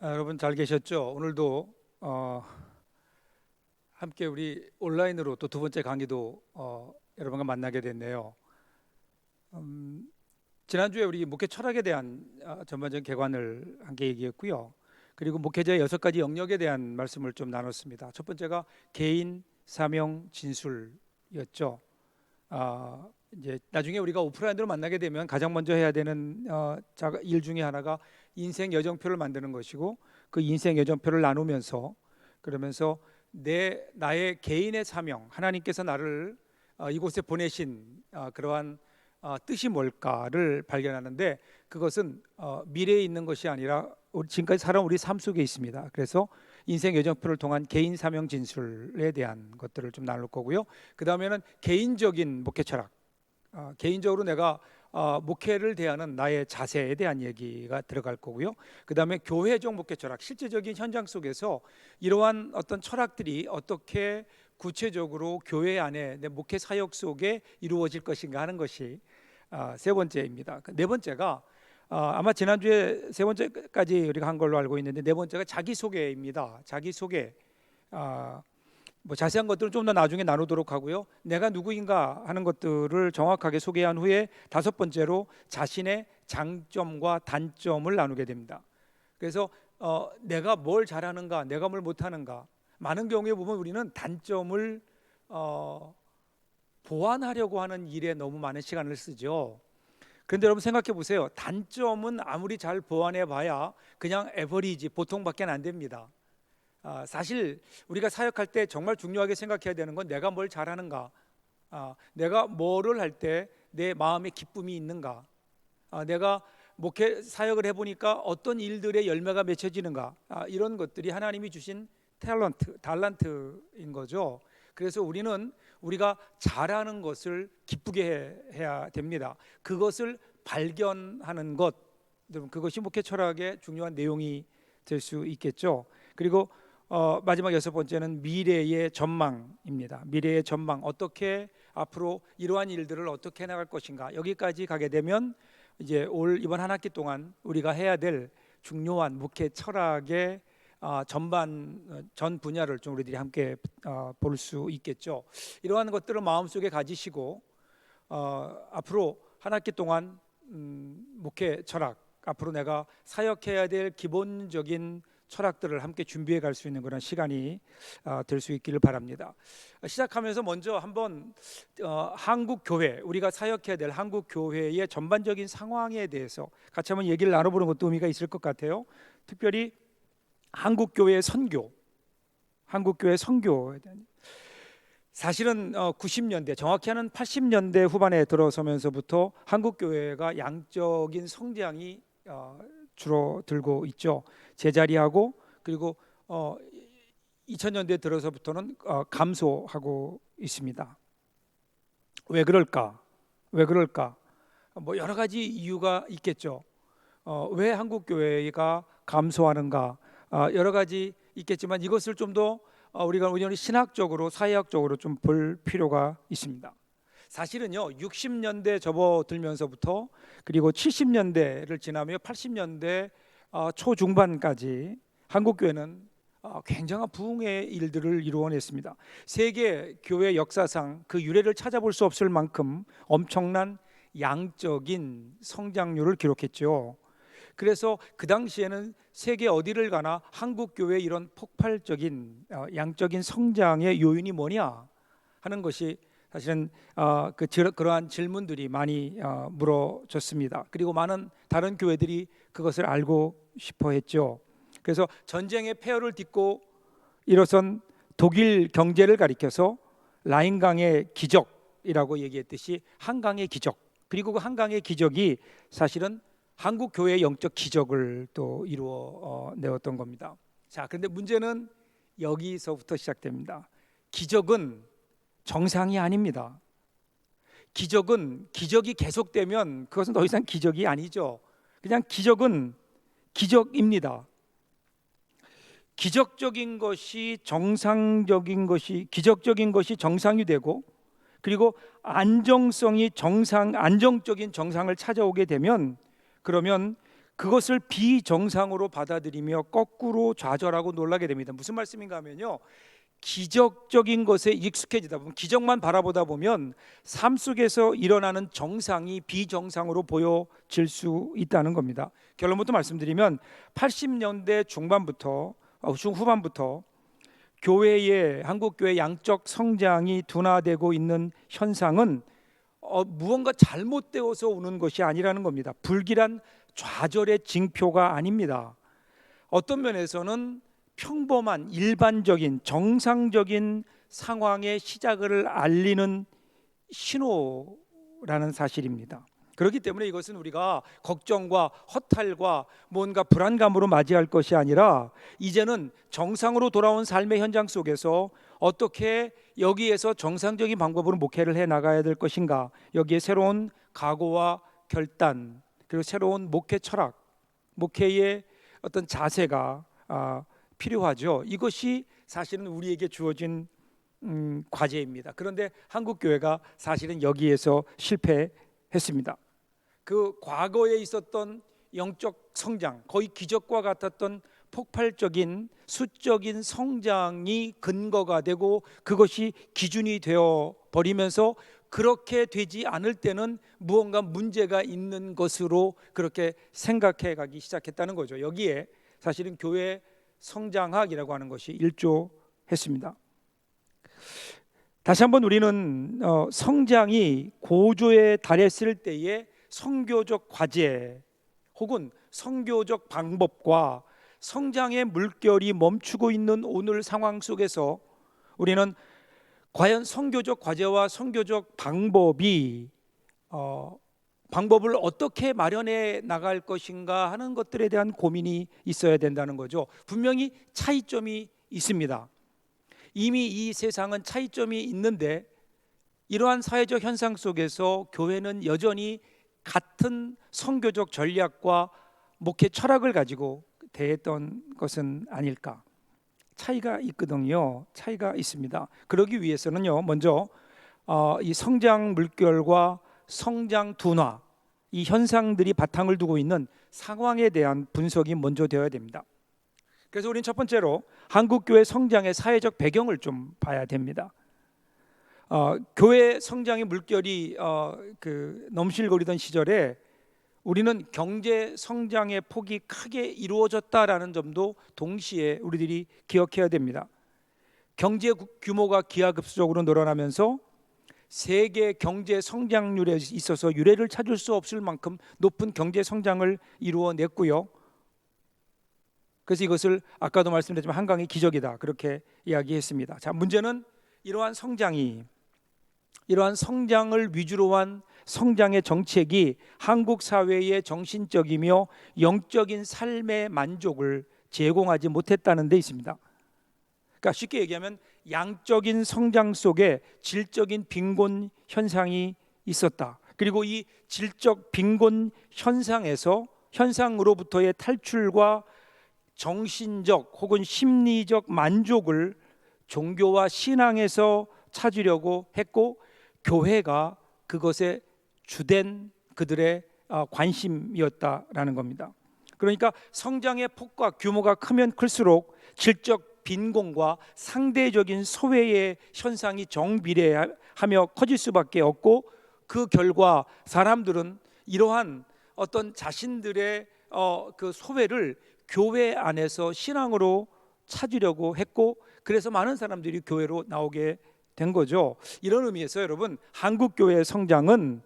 여러분 잘 계셨죠? 오늘도 함께 우리 온라인으로 또 두 번째 강의도 여러분과 만나게 됐네요. 음, 지난주에 우리 목회 철학에 대한 전반적인 개관을 함께 얘기했고요. 그리고 목회자의 6가지 영역에 대한 말씀을 좀 나눴습니다. 첫 번째가 개인, 사명, 진술이었죠. 이제 나중에 우리가 오프라인으로 만나게 되면 가장 먼저 해야 되는 일 중에 하나가 인생 여정표를 만드는 것이고, 그 인생 여정표를 나누면서 그러면서 나의 개인의 사명, 하나님께서 나를 이곳에 보내신 그러한 뜻이 뭘까를 발견하는데, 그것은 미래에 있는 것이 아니라 지금까지 살아온 우리 삶 속에 있습니다. 그래서 인생 여정표를 통한 개인 사명 진술에 대한 것들을 좀 나눌 거고요. 그 다음에는 개인적인 목회 철학, 개인적으로 내가 목회를 대하는 나의 자세에 대한 얘기가 들어갈 거고요. 그 다음에 교회적 목회 철학, 실제적인 현장 속에서 이러한 어떤 철학들이 어떻게 구체적으로 교회 안에 내 목회 사역 속에 이루어질 것인가 하는 것이 세 번째입니다. 네 번째가 아마 지난주에 세 번째까지 우리가 한 걸로 알고 있는데, 네 번째가 자기소개입니다. 자기소개. 뭐 자세한 것들은 좀 더 나중에 나누도록 하고요. 내가 누구인가 하는 것들을 정확하게 소개한 후에 다섯 번째로 자신의 장점과 단점을 나누게 됩니다. 그래서 내가 뭘 잘하는가, 내가 뭘 못하는가. 많은 경우에 보면 우리는 단점을 보완하려고 하는 일에 너무 많은 시간을 쓰죠. 그런데 여러분 생각해 보세요. 단점은 아무리 잘 보완해 봐야 그냥 에버리지, 보통밖에 안 됩니다. 사실 우리가 사역할 때 정말 중요하게 생각해야 되는 건 내가 뭘 잘하는가, 내가 뭐를 할 때 내 마음에 기쁨이 있는가, 내가 목회 사역을 해보니까 어떤 일들의 열매가 맺혀지는가, 이런 것들이 하나님이 주신 달란트인 거죠. 그래서 우리가 잘하는 것을 기쁘게 해야 됩니다. 그것을 발견하는 것, 그것이 목회 철학의 중요한 내용이 될 수 있겠죠. 그리고 마지막 여섯 번째는 미래의 전망입니다. 미래의 전망, 어떻게 앞으로 이러한 일들을 어떻게 나갈 것인가. 여기까지 가게 되면 이제 이번 한 학기 동안 우리가 해야 될 중요한 목회 철학의 전 분야를 좀 우리들이 함께 볼 수 있겠죠. 이러한 것들을 마음속에 가지시고 앞으로 한 학기 동안 목회 철학, 앞으로 내가 사역해야 될 기본적인 철학들을 함께 준비해 갈 수 있는 그런 시간이 될 수 있기를 바랍니다. 시작하면서 먼저 한번 한국 교회, 우리가 사역해야 될 한국 교회의 전반적인 상황에 대해서 같이 한번 얘기를 나눠보는 것도 의미가 있을 것 같아요. 특별히 한국 교회의 선교, 한국 교회 선교에 대한, 사실은 90년대, 정확히 하는 80년대 후반에 들어서면서부터 한국 교회가 양적인 성장이 줄어들고 있죠. 제자리하고, 그리고 2000년대 들어서부터는 감소하고 있습니다. 왜 그럴까? 왜 그럴까? 뭐 여러 가지 이유가 있겠죠. 왜 한국 교회가 감소하는가? 여러 가지 있겠지만 이것을 좀 더 우리가 신학적으로, 사회학적으로 좀 볼 필요가 있습니다. 사실은요, 60년대 접어들면서부터 그리고 70년대를 지나며 80년대 초중반까지 한국 교회는 굉장한 부흥의 일들을 이루어냈습니다. 세계 교회 역사상 그 유래를 찾아볼 수 없을 만큼 엄청난 양적인 성장률을 기록했죠. 그래서 그 당시에는 세계 어디를 가나 한국 교회의 이런 폭발적인 양적인 성장의 요인이 뭐냐 하는 것이 사실은 그러한 질문들이 많이 물어졌습니다. 그리고 많은 다른 교회들이 그것을 알고 싶어 했죠. 그래서 전쟁의 폐허를 딛고 일어선 독일 경제를 가리켜서 라인강의 기적이라고 얘기했듯이 한강의 기적, 그리고 그 한강의 기적이 사실은 한국 교회의 영적 기적을 또 이루어 내었던 겁니다. 자, 그런데 문제는 여기서부터 시작됩니다. 기적은 정상이 아닙니다. 기적이 계속되면 그것은 더 이상 기적이 아니죠. 그냥 기적은 기적입니다. 기적적인 것이 정상이 되고, 그리고 안정적인 정상을 찾아오게 되면, 그러면 그것을 비정상으로 받아들이며 거꾸로 좌절하고 놀라게 됩니다. 무슨 말씀인가 하면요, 기적적인 것에 익숙해지다 보면, 기적만 바라보다 보면 삶 속에서 일어나는 정상이 비정상으로 보여질 수 있다는 겁니다. 결론부터 말씀드리면 80년대 중반부터 중후반부터 교회의 한국 교회 양적 성장이 둔화되고 있는 현상은 무언가 잘못되어서 오는 것이 아니라는 겁니다. 불길한 좌절의 징표가 아닙니다. 어떤 면에서는 평범한 일반적인 정상적인 상황의 시작을 알리는 신호라는 사실입니다. 그렇기 때문에 이것은 우리가 걱정과 허탈과 뭔가 불안감으로 맞이할 것이 아니라, 이제는 정상으로 돌아온 삶의 현장 속에서 어떻게 여기에서 정상적인 방법으로 목회를 해 나가야 될 것인가, 여기에 새로운 각오와 결단, 그리고 새로운 목회 철학, 목회의 어떤 자세가 필요하죠. 이것이 사실은 우리에게 주어진 과제입니다. 그런데 한국 교회가 사실은 여기에서 실패했습니다. 그 과거에 있었던 영적 성장, 거의 기적과 같았던 폭발적인 수적인 성장이 근거가 되고 그것이 기준이 되어 버리면서, 그렇게 되지 않을 때는 무언가 문제가 있는 것으로 그렇게 생각해 가기 시작했다는 거죠. 여기에 사실은 교회 성장학이라고 하는 것이 일조했습니다. 다시 한번 우리는 성장이 고조에 달했을 때의 선교적 과제 혹은 선교적 방법과 성장의 물결이 멈추고 있는 오늘 상황 속에서 우리는 과연 선교적 과제와 선교적 방법을 어떻게 마련해 나갈 것인가 하는 것들에 대한 고민이 있어야 된다는 거죠. 분명히 차이점이 있습니다. 이미 이 세상은 차이점이 있는데, 이러한 사회적 현상 속에서 교회는 여전히 같은 선교적 전략과 목회 철학을 가지고 대했던 것은 아닐까. 차이가 있거든요. 차이가 있습니다. 그러기 위해서는요, 먼저 이 성장 물결과 성장 둔화, 이 현상들이 바탕을 두고 있는 상황에 대한 분석이 먼저 되어야 됩니다. 그래서 우리는 첫 번째로 한국 교회 성장의 사회적 배경을 좀 봐야 됩니다. 교회 성장의 물결이 넘실거리던 시절에 우리는 경제 성장의 폭이 크게 이루어졌다라는 점도 동시에 우리들이 기억해야 됩니다. 경제 규모가 기하급수적으로 늘어나면서 세계 경제 성장률에 있어서 유례를 찾을 수 없을 만큼 높은 경제 성장을 이루어냈고요. 그래서 이것을 아까도 말씀드렸지만 한강의 기적이다, 그렇게 이야기했습니다. 자, 문제는 이러한 성장을 위주로 한 성장의 정책이 한국 사회의 정신적이며 영적인 삶의 만족을 제공하지 못했다는 데 있습니다. 그러니까 쉽게 얘기하면 양적인 성장 속에 질적인 빈곤 현상이 있었다. 그리고 이 질적 빈곤 현상으로부터의 탈출과 정신적 혹은 심리적 만족을 종교와 신앙에서 찾으려고 했고, 교회가 그것에 주된 그들의 관심이었다라는 겁니다. 그러니까 성장의 폭과 규모가 크면 클수록 질적 빈곤과 상대적인 소외의 현상이 정비례하며 커질 수밖에 없고, 그 결과 사람들은 이러한 어떤 자신들의 그 소외를 교회 안에서 신앙으로 찾으려고 했고, 그래서 많은 사람들이 교회로 나오게 된 거죠. 이런 의미에서 여러분, 한국 교회의 성장은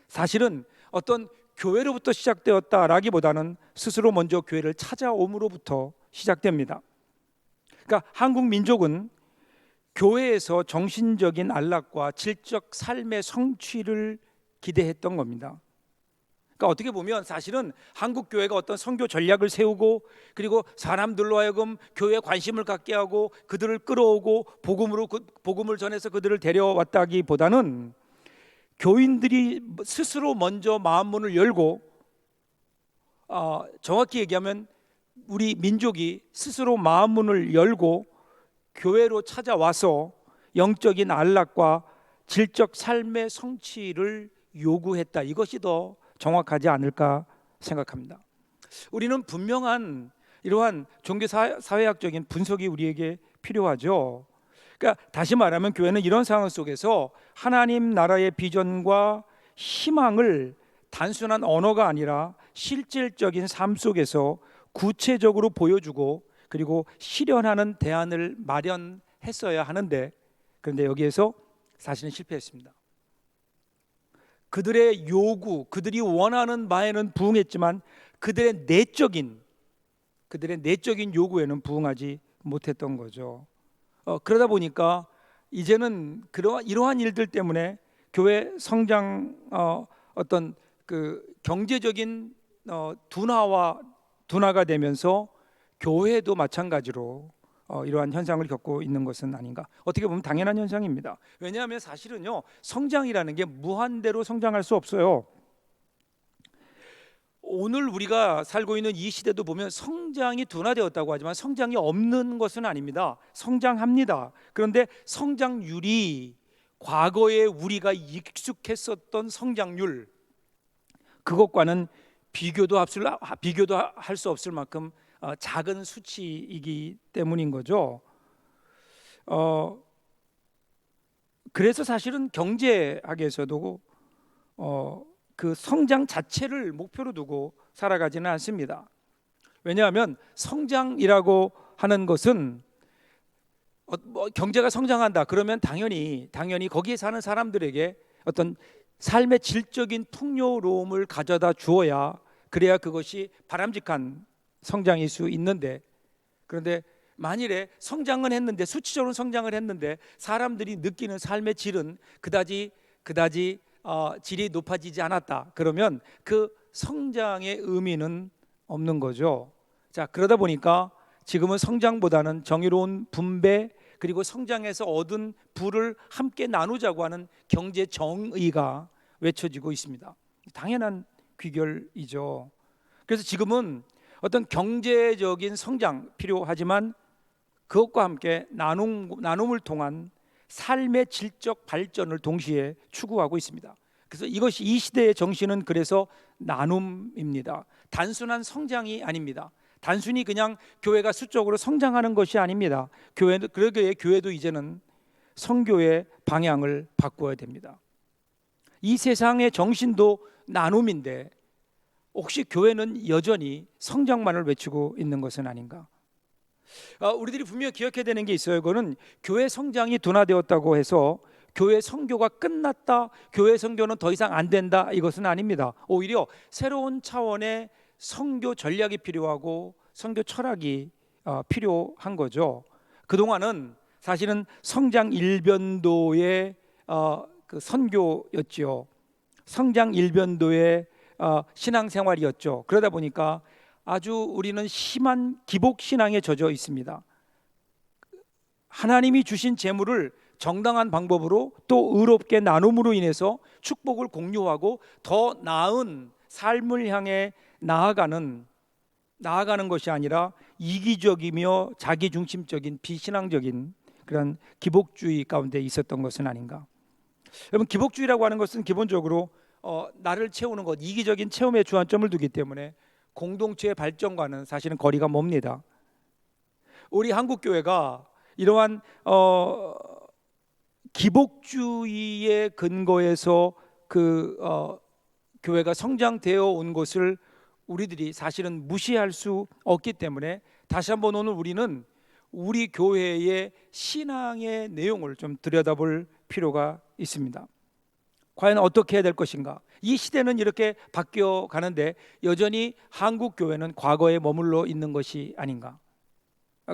사실은 어떤 교회로부터 시작되었다라기보다는 스스로 먼저 교회를 찾아옴으로부터 시작됩니다. 그러니까 한국 민족은 교회에서 정신적인 안락과 질적 삶의 성취를 기대했던 겁니다. 그러니까 어떻게 보면 사실은 한국 교회가 어떤 선교 전략을 세우고, 그리고 사람들로 하여금 교회에 관심을 갖게 하고 그들을 끌어오고 복음을 전해서 그들을 데려왔다기보다는 교인들이 스스로 먼저 마음 문을 열고, 정확히 얘기하면 우리 민족이 스스로 마음 문을 열고 교회로 찾아와서 영적인 안락과 질적 삶의 성취를 요구했다. 이것이 더 정확하지 않을까 생각합니다. 우리는 분명한 이러한 종교 사회학적인 분석이 우리에게 필요하죠. 그러니까 다시 말하면 교회는 이런 상황 속에서 하나님 나라의 비전과 희망을 단순한 언어가 아니라 실질적인 삶 속에서 구체적으로 보여주고 그리고 실현하는 대안을 마련했어야 하는데, 그런데 여기에서 사실은 실패했습니다. 그들의 요구, 그들이 원하는 바에는 부응했지만 그들의 내적인 요구에는 부응하지 못했던 거죠. 그러다 보니까 이제는 이러한 일들 때문에 교회 성장, 어떤 그 경제적인 둔화가 되면서 교회도 마찬가지로 이러한 현상을 겪고 있는 것은 아닌가. 어떻게 보면 당연한 현상입니다. 왜냐하면 사실은요, 성장이라는 게 무한대로 성장할 수 없어요. 오늘 우리가 살고 있는 이 시대도 보면 성장이 둔화되었다고 하지만 성장이 없는 것은 아닙니다. 성장합니다. 그런데 성장률이 과거에 우리가 익숙했었던 성장률, 그것과는 비교도 할 수 없을 만큼 작은 수치이기 때문인 거죠. 그래서 사실은 경제학에서도 그 성장 자체를 목표로 두고 살아가지는 않습니다. 왜냐하면 성장이라고 하는 것은 경제가 성장한다 그러면 당연히 거기에 사는 사람들에게 어떤 삶의 질적인 풍요로움을 가져다 주어야, 그래야 그것이 바람직한 성장일 수 있는데, 그런데 만일에 성장은 했는데, 수치적으로 성장을 했는데 사람들이 느끼는 삶의 질은 그다지 질이 높아지지 않았다, 그러면 그 성장의 의미는 없는 거죠. 자, 그러다 보니까 지금은 성장보다는 정의로운 분배, 그리고 성장해서 얻은 부를 함께 나누자고 하는 경제 정의가 외쳐지고 있습니다. 당연한 귀결이죠. 그래서 지금은 어떤 경제적인 성장 필요하지만 그것과 함께 나눔을 통한 삶의 질적 발전을 동시에 추구하고 있습니다. 그래서 이 시대의 정신은 그래서 나눔입니다. 단순한 성장이 아닙니다. 단순히 그냥 교회가 수적으로 성장하는 것이 아닙니다. 교회도 이제는 선교의 방향을 바꿔야 됩니다. 이 세상의 정신도 나눔인데 혹시 교회는 여전히 성장만을 외치고 있는 것은 아닌가? 우리들이 분명히 기억해야 되는 게 있어요. 그거는 교회 성장이 둔화되었다고 해서 교회 선교가 끝났다, 교회 선교는 더 이상 안 된다, 이것은 아닙니다. 오히려 새로운 차원의 선교 전략이 필요하고 선교 철학이 필요한 거죠. 그동안은 사실은 성장 일변도의 그 선교였죠. 성장 일변도의 신앙생활이었죠. 그러다 보니까 아주 우리는 심한 기복 신앙에 젖어 있습니다. 하나님이 주신 재물을 정당한 방법으로 또 의롭게 나눔으로 인해서 축복을 공유하고 더 나은 삶을 향해 나아가는 것이 아니라 이기적이며 자기중심적인 비신앙적인 그런 기복주의 가운데 있었던 것은 아닌가. 여러분, 기복주의라고 하는 것은 기본적으로 나를 채우는 것, 이기적인 체험에 주안점을 두기 때문에 공동체의 발전과는 사실은 거리가 멉니다. 우리 한국교회가 이러한 기복주의의 근거에서 교회가 성장되어 온 것을 우리들이 사실은 무시할 수 없기 때문에 다시 한번 오늘 우리는 우리 교회의 신앙의 내용을 좀 들여다볼 필요가 있습니다. 과연 어떻게 해야 될 것인가? 이 시대는 이렇게 바뀌어 가는데 여전히 한국 교회는 과거에 머물러 있는 것이 아닌가?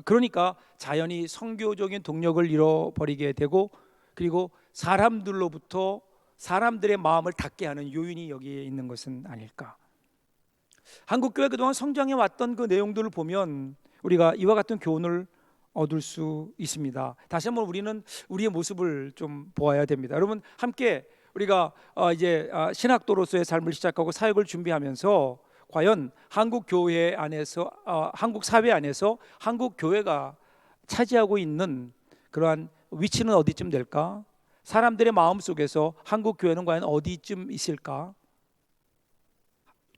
그러니까 자연히 선교적인 동력을 잃어버리게 되고, 그리고 사람들로부터 사람들의 마음을 닫게 하는 요인이 여기에 있는 것은 아닐까? 한국 교회 그동안 성장해 왔던 그 내용들을 보면 우리가 이와 같은 교훈을 얻을 수 있습니다. 다시 한번 우리는 우리의 모습을 좀 보아야 됩니다. 여러분, 함께 우리가 이제 신학도로서의 삶을 시작하고 사역을 준비하면서 과연 한국 교회 안에서, 한국 사회 안에서 한국 교회가 차지하고 있는 그러한 위치는 어디쯤 될까? 사람들의 마음 속에서 한국 교회는 과연 어디쯤 있을까?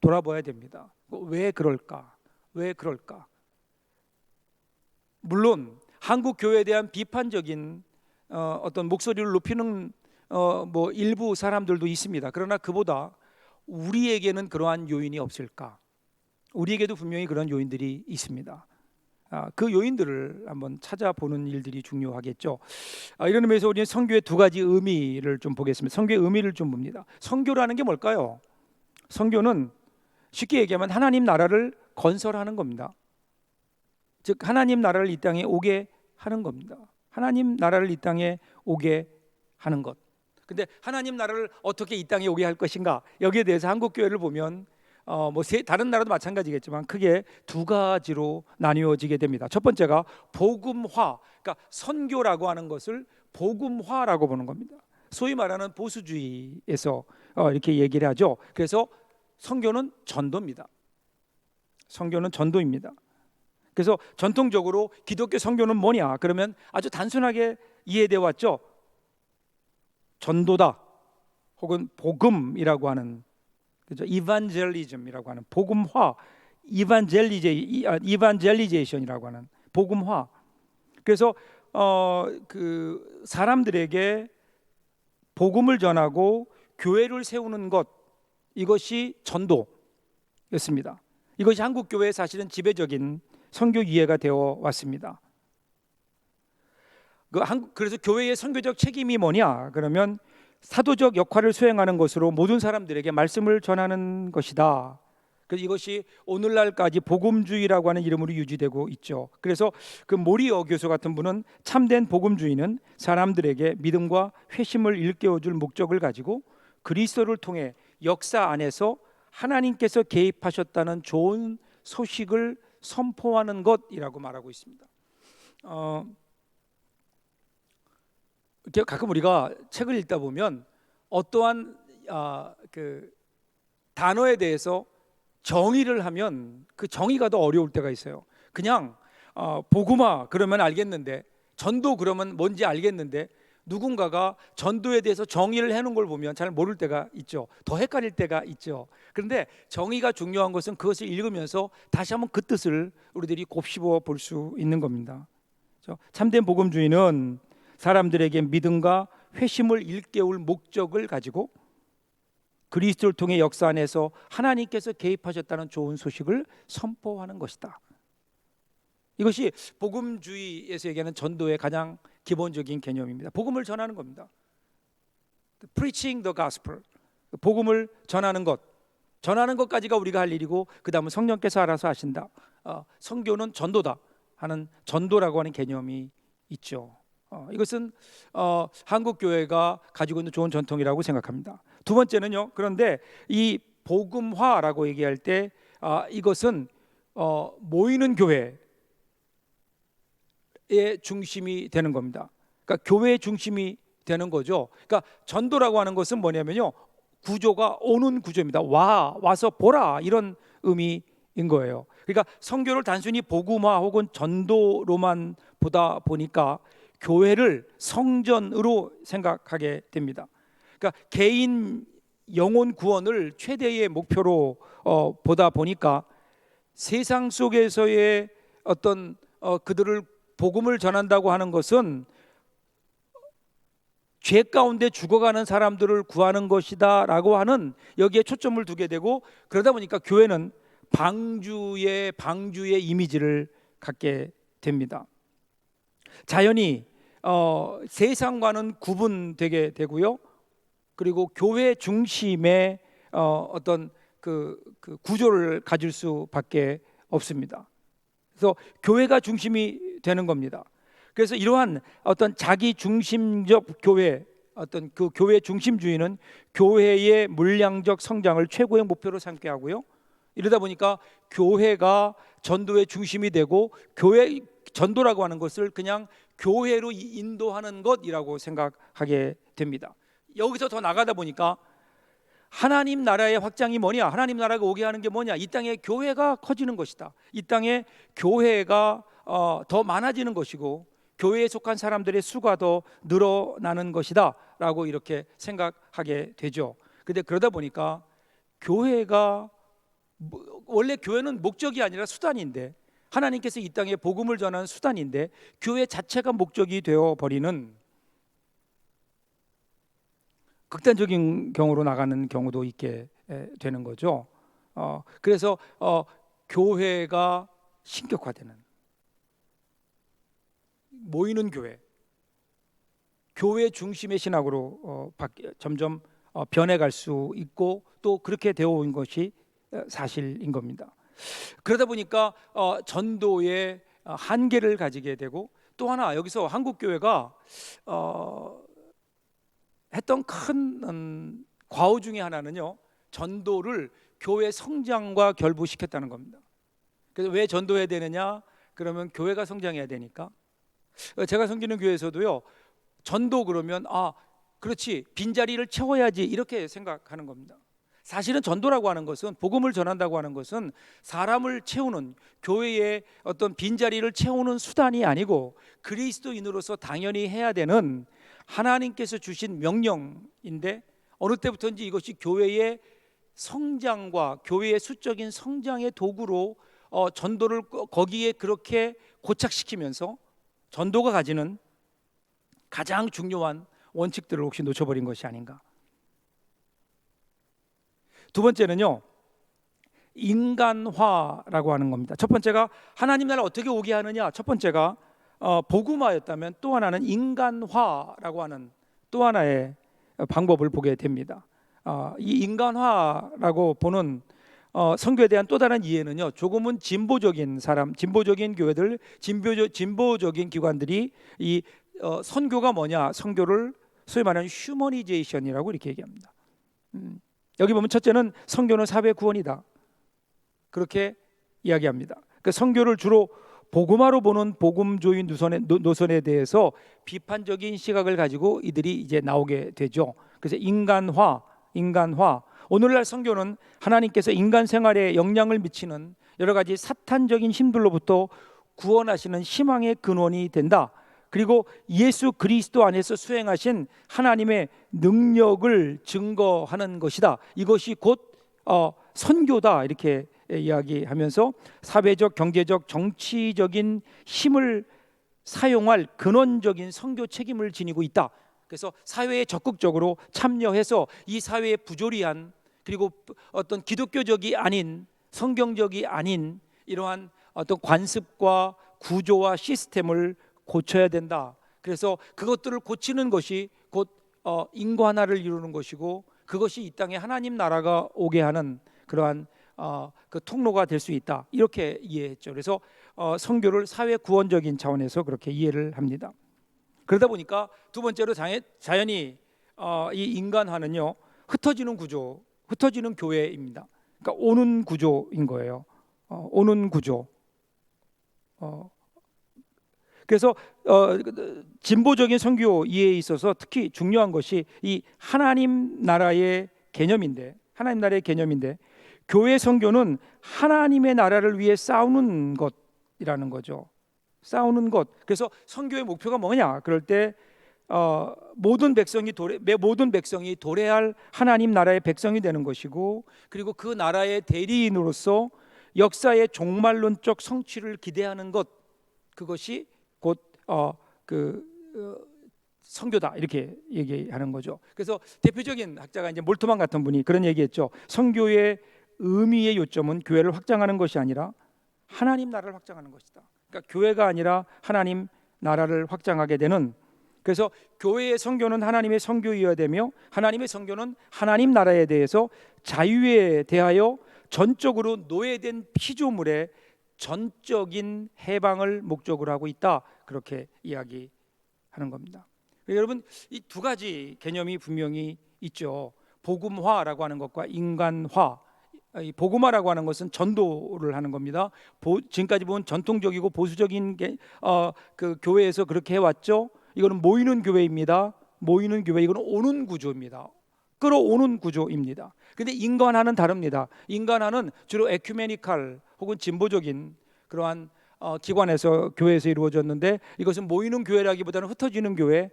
돌아봐야 됩니다. 왜 그럴까? 왜 그럴까? 물론 한국 교회에 대한 비판적인 어떤 목소리를 높이는 뭐 일부 사람들도 있습니다. 그러나 그보다 우리에게는 그러한 요인이 없을까? 우리에게도 분명히 그런 요인들이 있습니다. 그 요인들을 한번 찾아보는 일들이 중요하겠죠. 이런 의미에서 우리는 선교의 두 가지 의미를 좀 보겠습니다. 선교의 의미를 좀 봅니다. 선교라는 게 뭘까요? 선교는 쉽게 얘기하면 하나님 나라를 건설하는 겁니다. 즉 하나님 나라를 이 땅에 오게 하는 겁니다. 하나님 나라를 이 땅에 오게 하는 것. 근데 하나님 나라를 어떻게 이 땅에 오게 할 것인가? 여기에 대해서 한국 교회를 보면 다른 나라도 마찬가지겠지만 크게 두 가지로 나뉘어지게 됩니다. 첫 번째가 복음화, 그러니까 선교라고 하는 것을 복음화라고 보는 겁니다. 소위 말하는 보수주의에서 이렇게 얘기를 하죠. 그래서 선교는 전도입니다. 선교는 전도입니다. 그래서 전통적으로 기독교 선교는 뭐냐? 그러면 아주 단순하게 이해되어 왔죠. 전도다, 혹은 복음이라고 하는, 그죠? 이반젤리즘이라고 하는 복음화, 이반젤리제이션이라고 하는 복음화. 그래서 그 사람들에게 복음을 전하고 교회를 세우는 것, 이것이 전도였습니다. 이것이 한국 교회의 사실은 지배적인 선교 이해가 되어 왔습니다. 그래서 교회의 선교적 책임이 뭐냐? 그러면 사도적 역할을 수행하는 것으로 모든 사람들에게 말씀을 전하는 것이다. 그래서 이것이 오늘날까지 복음주의라고 하는 이름으로 유지되고 있죠. 그래서 그 모리어 교수 같은 분은 참된 복음주의는 사람들에게 믿음과 회심을 일깨워줄 목적을 가지고 그리스도를 통해 역사 안에서 하나님께서 개입하셨다는 좋은 소식을 선포하는 것이라고 말하고 있습니다. 가끔 우리가 책을 읽다 보면 어떠한 그 단어에 대해서 정의를 하면 그 정의가 더 어려울 때가 있어요. 그냥 복음화 그러면 알겠는데, 전도 그러면 뭔지 알겠는데, 누군가가 전도에 대해서 정의를 해놓은 걸 보면 잘 모를 때가 있죠. 더 헷갈릴 때가 있죠. 그런데 정의가 중요한 것은 그것을 읽으면서 다시 한번 그 뜻을 우리들이 곱씹어 볼 수 있는 겁니다. 참된 복음주의는 사람들에게 믿음과 회심을 일깨울 목적을 가지고 그리스도를 통해 역사 안에서 하나님께서 개입하셨다는 좋은 소식을 선포하는 것이다. 이것이 복음주의에서 얘기하는 전도의 가장 기본적인 개념입니다. 복음을 전하는 겁니다. Preaching the gospel, 복음을 전하는 것까지가 우리가 할 일이고, 그 다음은 성령께서 알아서 하신다. 선교는 전도다 하는, 전도라고 하는 개념이 있죠. 이것은 한국 교회가 가지고 있는 좋은 전통이라고 생각합니다. 두 번째는요. 그런데 이 복음화라고 얘기할 때 이것은 모이는 교회의 중심이 되는 겁니다. 그러니까 교회의 중심이 되는 거죠. 그러니까 전도라고 하는 것은 뭐냐면요, 구조가 오는 구조입니다. 와서 보라, 이런 의미인 거예요. 그러니까 선교를 단순히 복음화 혹은 전도로만 보다 보니까 교회를 성전으로 생각하게 됩니다. 그러니까 개인 영혼 구원을 최대의 목표로 보다 보니까 세상 속에서의 어떤 그들을 복음을 전한다고 하는 것은 죄 가운데 죽어가는 사람들을 구하는 것이다 라고 하는, 여기에 초점을 두게 되고, 그러다 보니까 교회는 방주의 이미지를 갖게 됩니다. 자연히 세상과는 구분되게 되고요. 그리고 교회 중심의 어떤 그 구조를 가질 수밖에 없습니다. 그래서 교회가 중심이 되는 겁니다. 그래서 이러한 어떤 자기 중심적 교회, 어떤 그 교회 중심주의는 교회의 물량적 성장을 최고의 목표로 삼게 하고요. 이러다 보니까 교회가 전도의 중심이 되고, 교회 전도라고 하는 것을 그냥 교회로 인도하는 것이라고 생각하게 됩니다. 여기서 더 나가다 보니까 하나님 나라의 확장이 뭐냐, 하나님 나라가 오게 하는 게 뭐냐, 이 땅에 교회가 커지는 것이다. 이 땅에 교회가 더 많아지는 것이고, 교회에 속한 사람들의 수가 더 늘어나는 것이다 라고 이렇게 생각하게 되죠. 근데 그러다 보니까 교회가 원래 교회는 목적이 아니라 수단인데, 하나님께서 이 땅에 복음을 전하는 수단인데 교회 자체가 목적이 되어 버리는 극단적인 경우로 나가는 경우도 있게 되는 거죠. 그래서 교회가 신격화되는, 모이는 교회 중심의 신학으로 점점 변해갈 수 있고 또 그렇게 되어 온 것이 사실인 겁니다. 그러다 보니까 전도의 한계를 가지게 되고, 또 하나 여기서 한국 교회가 했던 큰 과오 중에 하나는요, 전도를 교회 성장과 결부시켰다는 겁니다. 그래서 왜 전도해야 되느냐? 그러면 교회가 성장해야 되니까. 제가 섬기는 교회에서도요, 전도 그러면 그렇지, 빈자리를 채워야지 이렇게 생각하는 겁니다. 사실은 전도라고 하는 것은, 복음을 전한다고 하는 것은 사람을 채우는, 교회의 어떤 빈자리를 채우는 수단이 아니고 그리스도인으로서 당연히 해야 되는 하나님께서 주신 명령인데, 어느 때부터인지 이것이 교회의 성장과 교회의 수적인 성장의 도구로 전도를 거기에 그렇게 고착시키면서 전도가 가지는 가장 중요한 원칙들을 혹시 놓쳐버린 것이 아닌가. 두 번째는요, 인간화라고 하는 겁니다. 첫 번째가 하나님 나라 어떻게 오게 하느냐, 첫 번째가 복음화였다면, 또 하나는 인간화라고 하는 또 하나의 방법을 보게 됩니다. 이 인간화라고 보는 선교에 대한 또 다른 이해는요, 조금은 진보적인 사람, 진보적인 교회들, 진보적인 기관들이 이 선교가 뭐냐, 선교를 소위 말하는 휴머니제이션이라고 이렇게 얘기합니다. 여기 보면 첫째는 선교는 사회 구원이다, 그렇게 이야기합니다. 그 선교를 주로 복음화로 보는 복음주의 노선에 대해서 비판적인 시각을 가지고 이들이 이제 나오게 되죠. 그래서 인간화. 오늘날 선교는 하나님께서 인간 생활에 영향을 미치는 여러 가지 사탄적인 힘들로부터 구원하시는 희망의 근원이 된다. 그리고 예수 그리스도 안에서 수행하신 하나님의 능력을 증거하는 것이다. 이것이 곧 선교다, 이렇게 이야기하면서 사회적, 경제적, 정치적인 힘을 사용할 근원적인 선교 책임을 지니고 있다. 그래서 사회에 적극적으로 참여해서 이 사회의 부조리한, 그리고 어떤 기독교적이 아닌, 성경적이 아닌 이러한 어떤 관습과 구조와 시스템을 고쳐야 된다. 그래서 그것들을 고치는 것이 곧 인간화를 이루는 것이고, 그것이 이 땅에 하나님 나라가 오게 하는 그러한 그 통로가 될 수 있다, 이렇게 이해했죠. 그래서 선교를 사회 구원적인 차원에서 그렇게 이해를 합니다. 그러다 보니까 두 번째로 자연히 이 인간화는요, 흩어지는 구조, 흩어지는 교회입니다. 그러니까 오는 구조인 거예요. 오는 구조. 그래서 진보적인 선교 이해에 있어서 특히 중요한 것이 이 하나님 나라의 개념인데, 교회 선교는 하나님의 나라를 위해 싸우는 것이라는 거죠. 싸우는 것. 그래서 선교의 목표가 뭐냐? 그럴 때 모든 백성이 도래할 하나님 나라의 백성이 되는 것이고, 그리고 그 나라의 대리인으로서 역사의 종말론적 성취를 기대하는 것, 그것이 곧 선교다, 이렇게 얘기하는 거죠. 그래서 대표적인 학자가 이제 몰트만 같은 분이 그런 얘기했죠. 선교의 의미의 요점은 교회를 확장하는 것이 아니라 하나님 나라를 확장하는 것이다. 그러니까 교회가 아니라 하나님 나라를 확장하게 되는, 그래서 교회의 선교는 하나님의 선교이어야 되며, 하나님의 선교는 하나님 나라에 대해서 자유에 대하여 전적으로 노예된 피조물의 전적인 해방을 목적으로 하고 있다, 그렇게 이야기하는 겁니다. 여러분, 이 두 가지 개념이 분명히 있죠. 복음화라고 하는 것과 인간화. 이 복음화라고 하는 것은 전도를 하는 겁니다. 지금까지 본 전통적이고 보수적인 그 교회에서 그렇게 해왔죠. 이거는 모이는 교회입니다. 모이는 교회, 이거는 오는 구조입니다. 끌어오는 구조입니다. 근데 인간화는 다릅니다. 인간화는 주로 에큐메니칼 혹은 진보적인 그러한 기관에서, 교회에서 이루어졌는데, 이것은 모이는 교회라기보다는 흩어지는 교회,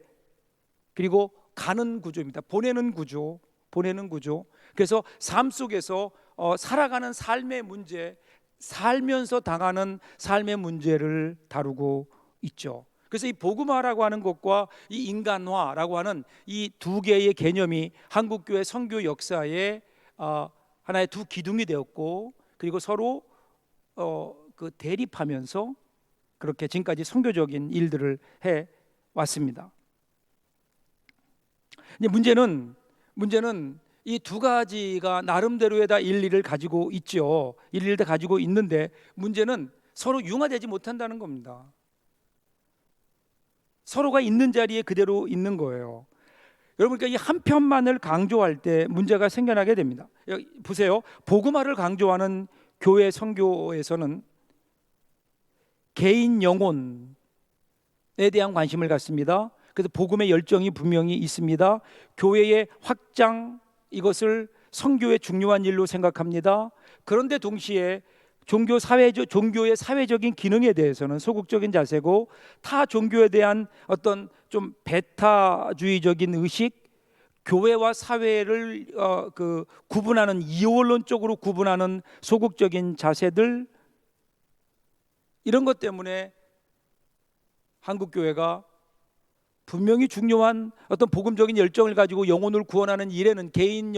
그리고 가는 구조입니다. 보내는 구조. 그래서 삶 속에서 살아가는 삶의 문제, 살면서 당하는 삶의 문제를 다루고 있죠. 그래서 이 복음화라고 하는 것과 이 인간화라고 하는 이 두 개의 개념이 한국교회 선교 역사의 하나의 두 기둥이 되었고, 그리고 서로 그 대립하면서 그렇게 지금까지 선교적인 일들을 해 왔습니다. 문제는 이 두 가지가 나름대로의 다 일리를 가지고 있죠. 일리를 다 가지고 있는데 문제는 서로 융화되지 못한다는 겁니다. 서로가 있는 자리에 그대로 있는 거예요. 여러분, 그러니까 이 한 편만을 강조할 때 문제가 생겨나게 됩니다. 여기 보세요. 복음화를 강조하는 교회 선교에서는 개인 영혼에 대한 관심을 갖습니다. 그래서 복음의 열정이 분명히 있습니다. 교회의 확장, 이것을 선교의 중요한 일로 생각합니다. 그런데 동시에 종교의 사회적인 기능에 대해서는 소극적인 자세고, 타 종교에 대한 어떤 좀 배타주의적인 의식, 교회와 사회를 구분하는, 이원론적으로 구분하는 소극적인 자세들, 이런 것 때문에 한국 교회가 분명히 중요한 어떤 복음적인 열정을 가지고 영혼을 구원하는 일에는, 개인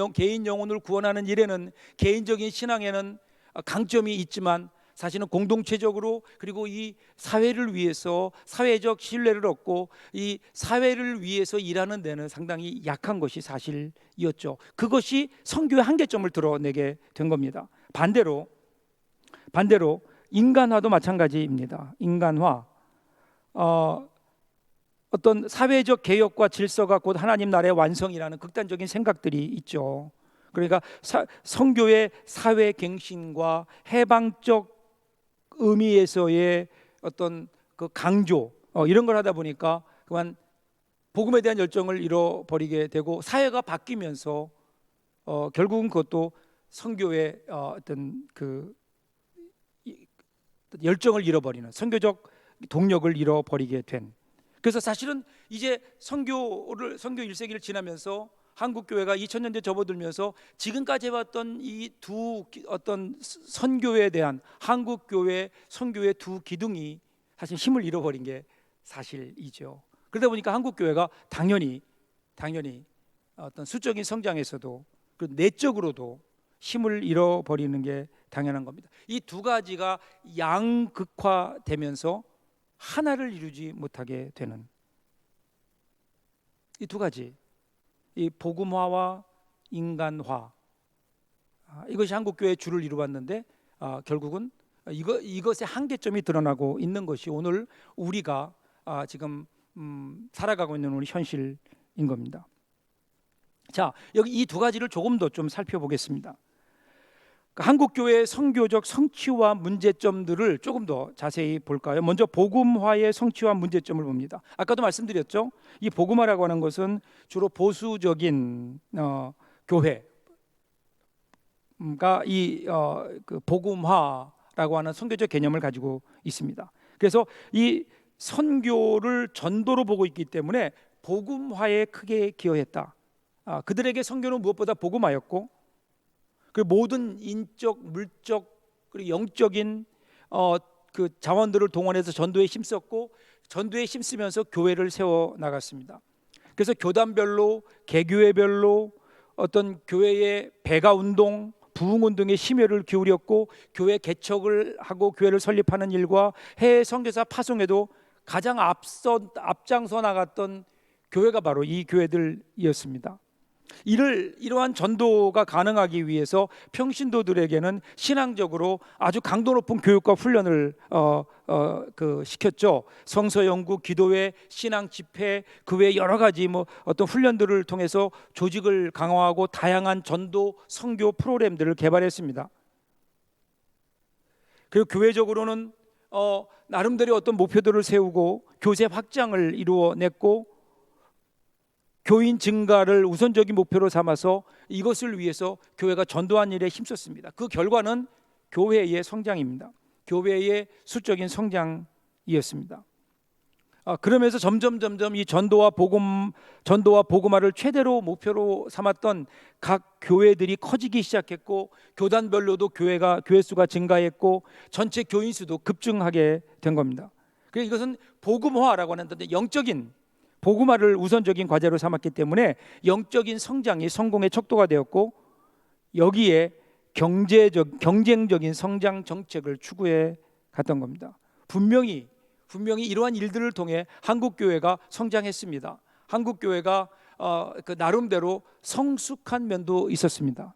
영혼을 구원하는 일에는, 개인적인 신앙에는 강점이 있지만 사실은 공동체적으로, 그리고 이 사회를 위해서 사회적 신뢰를 얻고 이 사회를 위해서 일하는 데는 상당히 약한 것이 사실이었죠. 그것이 선교의 한계점을 드러내게 된 겁니다. 반대로 인간화도 마찬가지입니다. 인간화, 어떤 사회적 개혁과 질서가 곧 하나님 나라의 완성이라는 극단적인 생각들이 있죠. 그러니까 선교의 사회 갱신과 해방적 의미에서의 어떤 그 강조, 이런 걸 하다 보니까 그만 복음에 대한 열정을 잃어버리게 되고, 사회가 바뀌면서 결국은 그것도 선교의 어떤 그 열정을 잃어버리는, 선교적 동력을 잃어버리게 된. 그래서 사실은 이제 선교 1세기를 지나면서 한국 교회가 2000년대 접어들면서 지금까지 해왔던 이 두 어떤 선교에 대한 한국 교회 선교의 두 기둥이 사실 힘을 잃어버린 게 사실이죠. 그러다 보니까 한국 교회가 당연히 어떤 수적인 성장에서도, 그리고 내적으로도 힘을 잃어버리는 게 당연한 겁니다. 이 두 가지가 양극화되면서 하나를 이루지 못하게 되는, 이 두 가지, 이 복음화와 인간화, 이것이 한국교회의 주를 이루었는데 결국은 이것의 한계점이 드러나고 있는 것이 오늘 우리가 지금 살아가고 있는 우리 현실인 겁니다. 자, 여기 이 두 가지를 조금 더 좀 살펴보겠습니다. 한국교회의 선교적 성취와 문제점들을 조금 더 자세히 볼까요? 먼저 복음화의 성취와 문제점을 봅니다. 아까도 말씀드렸죠. 이 복음화라고 하는 것은 주로 보수적인 교회가 그 복음화라고 하는 선교적 개념을 가지고 있습니다. 그래서 이 선교를 전도로 보고 있기 때문에 복음화에 크게 기여했다. 그들에게 선교는 무엇보다 복음화였고, 그 모든 인적, 물적, 그리고 영적인 그 자원들을 동원해서 전도에 힘썼고, 전도에 힘쓰면서 교회를 세워 나갔습니다. 그래서 교단별로, 개교회별로 어떤 교회의 배가 운동, 부흥 운동에 심혈을 기울였고, 교회 개척을 하고 교회를 설립하는 일과 해외 선교사 파송에도 가장 앞장서 나갔던 교회가 바로 이 교회들이었습니다. 이러한 전도가 가능하기 위해서 평신도들에게는 신앙적으로 아주 강도 높은 교육과 훈련을 시켰죠. 성서 연구, 기도회, 신앙 집회, 그 외 여러 가지 어떤 훈련들을 통해서 조직을 강화하고 다양한 전도 선교 프로그램들을 개발했습니다. 그리고 교회적으로는 나름대로 어떤 목표들을 세우고 교세 확장을 이루어냈고, 교인 증가를 우선적인 목표로 삼아서 이것을 위해서 교회가 전도한 일에 힘썼습니다. 그 결과는 교회의 성장입니다. 교회의 수적인 성장이었습니다. 그러면서 점점 이 전도와 복음화를 최대로 목표로 삼았던 각 교회들이 커지기 시작했고, 교단별로도 교회 수가 증가했고, 전체 교인 수도 급증하게 된 겁니다. 그래서 이것은 복음화라고 하는 영적인 복음화를 우선적인 과제로 삼았기 때문에 영적인 성장이 성공의 척도가 되었고, 여기에 경쟁적인 성장 정책을 추구해 갔던 겁니다. 분명히 이러한 일들을 통해 한국 교회가 성장했습니다. 한국 교회가 그 나름대로 성숙한 면도 있었습니다.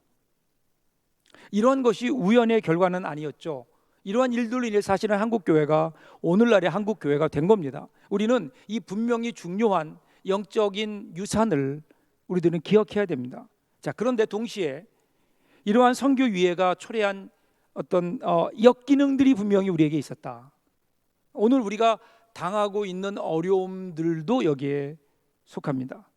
이러한 것이 우연의 결과는 아니었죠. 이러한 일들로 인해 사실은 한국 교회가 오늘날의 한국 교회가 된 겁니다. 우리는 이 분명히 중요한 영적인 유산을 우리들은 기억해야 됩니다. 자, 그런데 동시에 이러한 선교 위해가 초래한 어떤 역기능들이 분명히 우리에게 있었다. 오늘 우리가 당하고 있는 어려움들도 여기에 속합니다.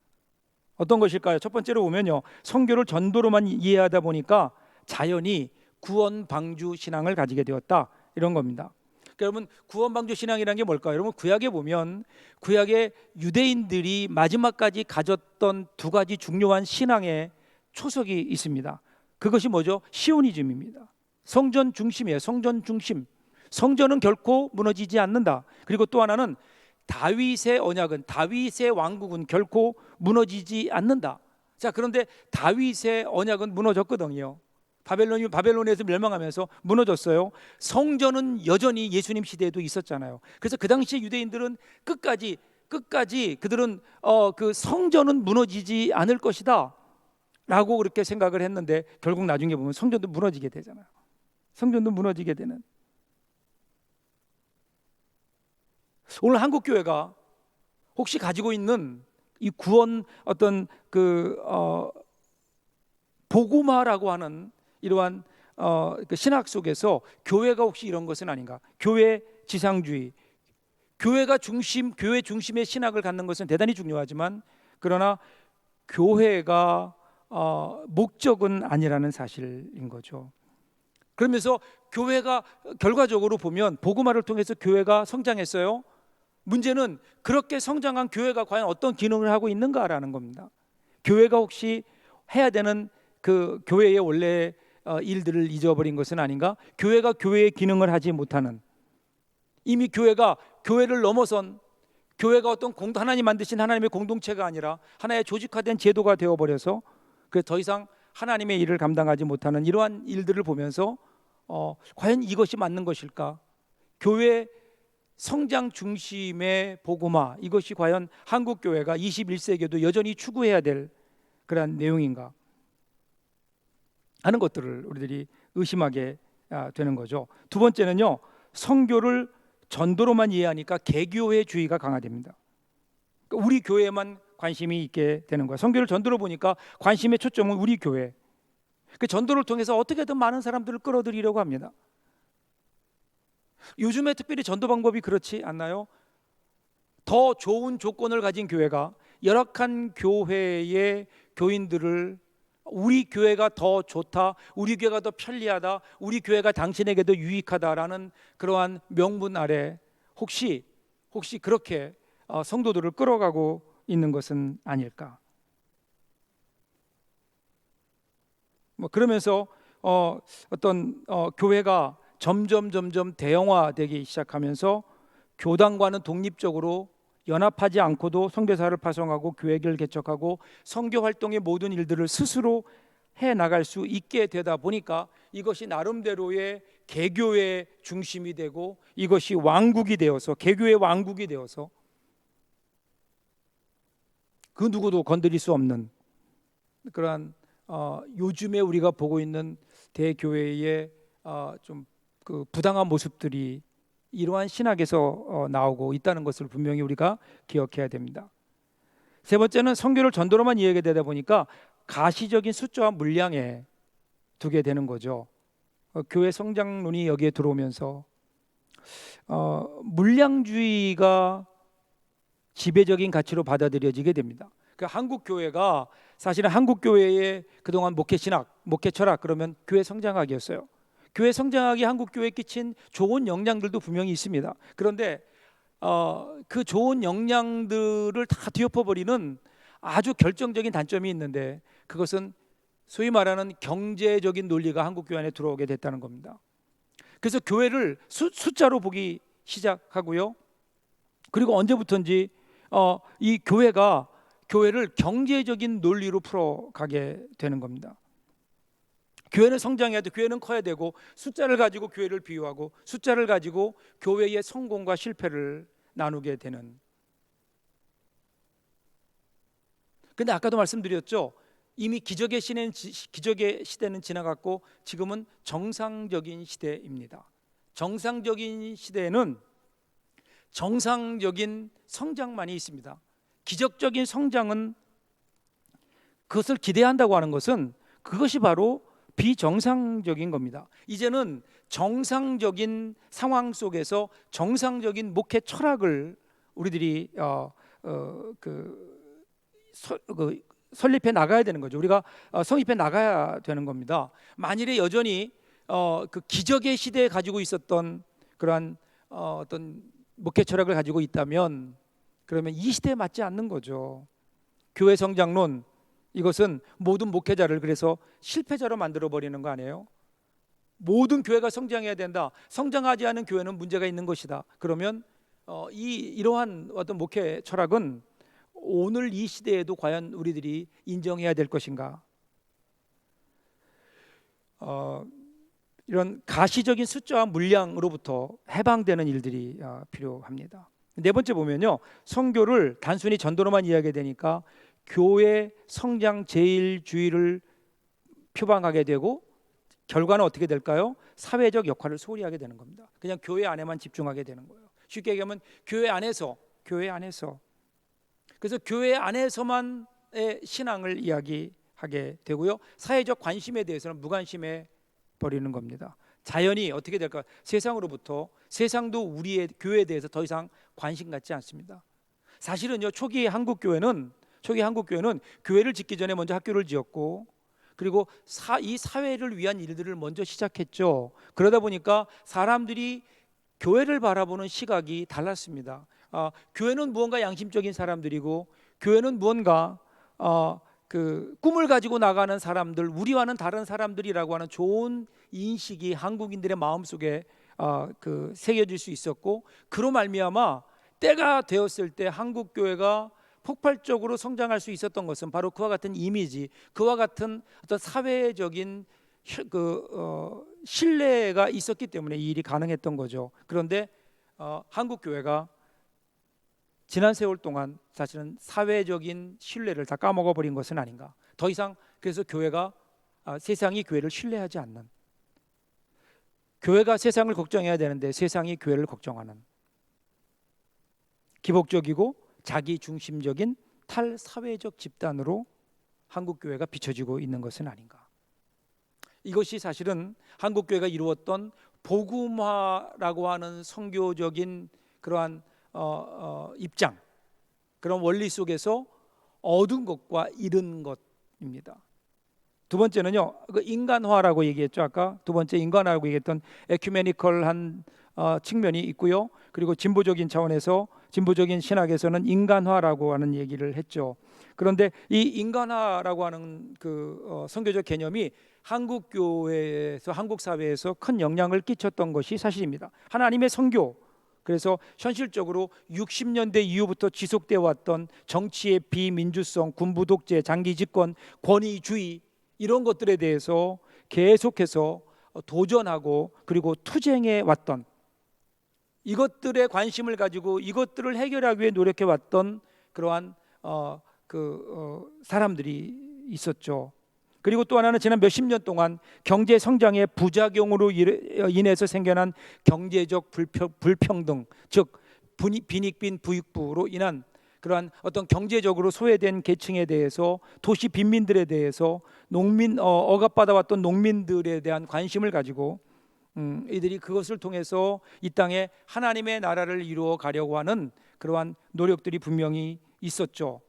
어떤 것일까요? 첫 번째로 보면요, 선교를 전도로만 이해하다 보니까 자연히 구원 방주 신앙을 가지게 되었다, 이런 겁니다. 그러니까 여러분, 구원 방주 신앙이라는 게 뭘까요? 여러분, 구약에 보면 구약의 유대인들이 마지막까지 가졌던 두 가지 중요한 신앙의 초석이 있습니다. 그것이 뭐죠? 시오니즘입니다. 성전 중심이에요. 성전 중심. 성전은 결코 무너지지 않는다. 그리고 또 하나는 다윗의 언약은, 다윗의 왕국은 결코 무너지지 않는다. 자, 그런데 다윗의 언약은 무너졌거든요. 바벨론에서 멸망하면서 무너졌어요. 성전은 여전히 예수님 시대에도 있었잖아요. 그래서 그 당시 유대인들은 끝까지 그들은 그 성전은 무너지지 않을 것이다 라고 그렇게 생각을 했는데, 결국 나중에 보면 성전도 무너지게 되잖아요. 성전도 무너지게 되는. 오늘 한국 교회가 혹시 가지고 있는 이 구원 어떤 복음화라고 하는 이러한 그 신학 속에서 교회가 혹시 이런 것은 아닌가? 교회 지상주의, 교회 중심의 신학을 갖는 것은 대단히 중요하지만, 그러나 교회가 목적은 아니라는 사실인 거죠. 그러면서 교회가 결과적으로 보면 복음화를 통해서 교회가 성장했어요. 문제는 그렇게 성장한 교회가 과연 어떤 기능을 하고 있는가라는 겁니다. 교회가 혹시 해야 되는 그 교회의 원래 일들을 잊어버린 것은 아닌가? 교회가 교회의 기능을 하지 못하는, 이미 교회가 교회를 넘어선, 교회가 어떤 하나님 만드신 하나님의 공동체가 아니라 하나의 조직화된 제도가 되어버려서 더 이상 하나님의 일을 감당하지 못하는 이러한 일들을 보면서 과연 이것이 맞는 것일까? 교회 성장 중심의 복음화, 이것이 과연 한국 교회가 21세기에도 여전히 추구해야 될 그런 내용인가 하는 것들을 우리들이 의심하게 되는 거죠. 두 번째는요, 선교를 전도로만 이해하니까 개교회주의가 강화됩니다. 그러니까 우리 교회만 관심이 있게 되는 거예요. 선교를 전도로 보니까 관심의 초점은 우리 교회. 그 전도를 통해서 어떻게든 많은 사람들을 끌어들이려고 합니다. 요즘에 특별히 전도 방법이 그렇지 않나요? 더 좋은 조건을 가진 교회가 열악한 교회의 교인들을, 우리 교회가 더 좋다, 우리 교회가 더 편리하다, 우리 교회가 당신에게 더 유익하다라는 그러한 명분 아래 혹시 그렇게 성도들을 끌어가고 있는 것은 아닐까? 그러면서 어떤 교회가 점점 대형화되기 시작하면서 교단과는 독립적으로 연합하지 않고도 선교사를 파송하고 교회를 개척하고 선교 활동의 모든 일들을 스스로 해 나갈 수 있게 되다 보니까 이것이 나름대로의 개교의 중심이 되고, 이것이 왕국이 되어서, 개교의 왕국이 되어서 그 누구도 건드릴 수 없는 그러한 요즘에 우리가 보고 있는 대교회의 좀 그 부당한 모습들이 이러한 신학에서 나오고 있다는 것을 분명히 우리가 기억해야 됩니다. 세 번째는 선교를 전도로만 이해하게 되다 보니까 가시적인 숫자와 물량에 두게 되는 거죠. 교회 성장론이 여기에 들어오면서 물량주의가 지배적인 가치로 받아들여지게 됩니다. 한국 교회가 사실은 한국 교회의 그동안 목회 철학 그러면 교회 성장학이었어요. 교회 성장학이 한국 교회에 끼친 좋은 영향들도 분명히 있습니다. 그런데 그 좋은 역량들을 다 뒤엎어버리는 아주 결정적인 단점이 있는데, 그것은 소위 말하는 경제적인 논리가 한국 교회 안에 들어오게 됐다는 겁니다. 그래서 교회를 숫자로 보기 시작하고요. 그리고 언제부턴지 이 교회를 경제적인 논리로 풀어가게 되는 겁니다. 교회는 성장해야 돼, 교회는 커야 되고, 숫자를 가지고 교회를 비유하고, 숫자를 가지고 교회의 성공과 실패를 나누게 되는. 근데 아까도 말씀드렸죠. 이미 기적의 시대는 지나갔고 지금은 정상적인 시대입니다. 정상적인 시대에는 정상적인 성장만이 있습니다. 기적적인 성장은, 그것을 기대한다고 하는 것은 그것이 바로 비정상적인 겁니다. 이제는 정상적인 상황 속에서 정상적인 목회 철학을 우리들이 설립해 나가야 되는 거죠. 우리가 성립해 나가야 되는 겁니다. 만일에 여전히 그 기적의 시대에 가지고 있었던 그러한 어떤 목회 철학을 가지고 있다면, 그러면 이 시대에 맞지 않는 거죠. 교회 성장론, 이것은 모든 목회자를 그래서 실패자로 만들어 버리는 거 아니에요? 모든 교회가 성장해야 된다. 성장하지 않은 교회는 문제가 있는 것이다. 그러면 이러한 어떤 목회 철학은 오늘 이 시대에도 과연 우리들이 인정해야 될 것인가? 이런 가시적인 숫자와 물량으로부터 해방되는 일들이 필요합니다. 네 번째 보면요, 선교를 단순히 전도로만 이야기하게 되니까 교회 성장 제일주의를 표방하게 되고, 결과는 어떻게 될까요? 사회적 역할을 소홀히 하게 되는 겁니다. 그냥 교회 안에만 집중하게 되는 거예요. 쉽게 얘기하면 교회 안에서 그래서 교회 안에서만의 신앙을 이야기하게 되고요, 사회적 관심에 대해서는 무관심해 버리는 겁니다. 자연히 어떻게 될까요? 세상도 우리의 교회에 대해서 더 이상 관심 갖지 않습니다. 사실은요, 초기 한국 교회는 교회를 짓기 전에 먼저 학교를 지었고, 그리고 이 사회를 위한 일들을 먼저 시작했죠. 그러다 보니까 사람들이 교회를 바라보는 시각이 달랐습니다. 교회는 무언가 양심적인 사람들이고, 교회는 무언가 그 꿈을 가지고 나가는 사람들, 우리와는 다른 사람들이라고 하는 좋은 인식이 한국인들의 마음속에 그 새겨질 수 있었고, 그로 말미암아 때가 되었을 때 한국 교회가 폭발적으로 성장할 수 있었던 것은 바로 그와 같은 이미지, 그와 같은 어떤 사회적인 신뢰가 있었기 때문에 이 일이 가능했던 거죠. 그런데 한국 교회가 지난 세월 동안 사실은 사회적인 신뢰를 다 까먹어 버린 것은 아닌가. 더 이상 그래서 세상이 교회를 신뢰하지 않는, 교회가 세상을 걱정해야 되는데 세상이 교회를 걱정하는 기복적이고 자기 중심적인 탈사회적 집단으로 한국 교회가 비춰지고 있는 것은 아닌가. 이것이 사실은 한국 교회가 이루었던 복음화라고 하는 선교적인 그러한 입장, 그런 원리 속에서 얻은 것과 잃은 것입니다. 두 번째는요, 그 인간화라고 얘기했죠. 아까 두 번째 인간화라고 얘기했던 에큐메니컬한 측면이 있고요. 그리고 진보적인 차원에서, 진보적인 신학에서는 인간화라고 하는 얘기를 했죠. 그런데 이 인간화라고 하는 그 선교적 개념이 한국 교회에서, 한국 사회에서 큰 영향을 끼쳤던 것이 사실입니다. 하나님의 선교, 그래서 현실적으로 60년대 이후부터 지속되어 왔던 정치의 비민주성, 군부 독재, 장기 집권, 권위주의, 이런 것들에 대해서 계속해서 도전하고 그리고 투쟁해 왔던, 이것들에 관심을 가지고 이것들을 해결하기 위해 노력해 왔던 그러한 사람들이 있었죠. 그리고 또 하나는 지난 몇십 년 동안 경제 성장의 부작용으로 인해서 생겨난 경제적 불평등, 즉 빈익빈 부익부로 인한 그러한 어떤 경제적으로 소외된 계층에 대해서, 도시 빈민들에 대해서, 억압받아왔던 농민들에 대한 관심을 가지고 이들이 그것을 통해서 이 땅에 하나님의 나라를 이루어 가려고 하는 그러한 노력들이 분명히 있었죠.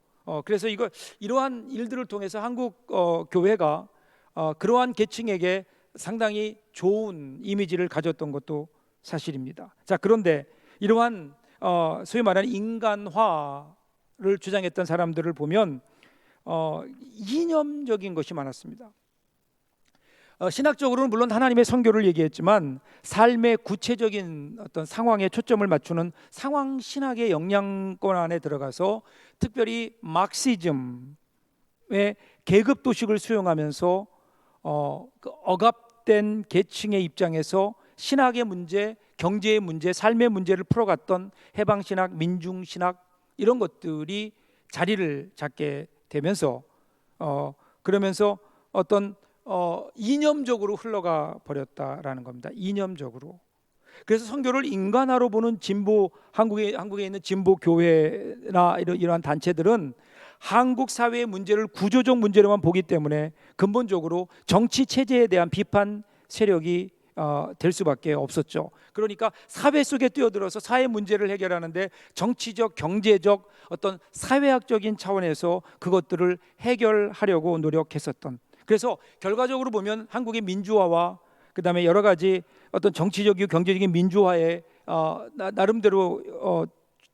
그래서 이러한 일들을 통해서 한국 교회가 그러한 계층에게 상당히 좋은 이미지를 가졌던 것도 사실입니다. 자, 그런데 이러한 소위 말하는 인간화를 주장했던 사람들을 보면 이념적인 것이 많았습니다. 신학적으로는 물론 하나님의 선교를 얘기했지만 삶의 구체적인 어떤 상황에 초점을 맞추는 상황 신학의 영향권 안에 들어가서 특별히 막시즘의 계급 도식을 수용하면서 그 억압된 계층의 입장에서 신학의 문제, 경제의 문제, 삶의 문제를 풀어갔던 해방신학, 민중신학 이런 것들이 자리를 잡게 되면서 그러면서 어떤 이념적으로 흘러가 버렸다라는 겁니다. 이념적으로. 그래서 선교를 인간화로 보는 진보 한국에 있는 진보 교회나 이러한 단체들은 한국 사회의 문제를 구조적 문제로만 보기 때문에 근본적으로 정치 체제에 대한 비판 세력이 될 수밖에 없었죠. 그러니까 사회 속에 뛰어들어서 사회 문제를 해결하는데 정치적, 경제적 어떤 사회학적인 차원에서 그것들을 해결하려고 노력했었던. 그래서 결과적으로 보면 한국의 민주화와 그다음에 여러 가지 어떤 정치적이고 경제적인 민주화에 나름대로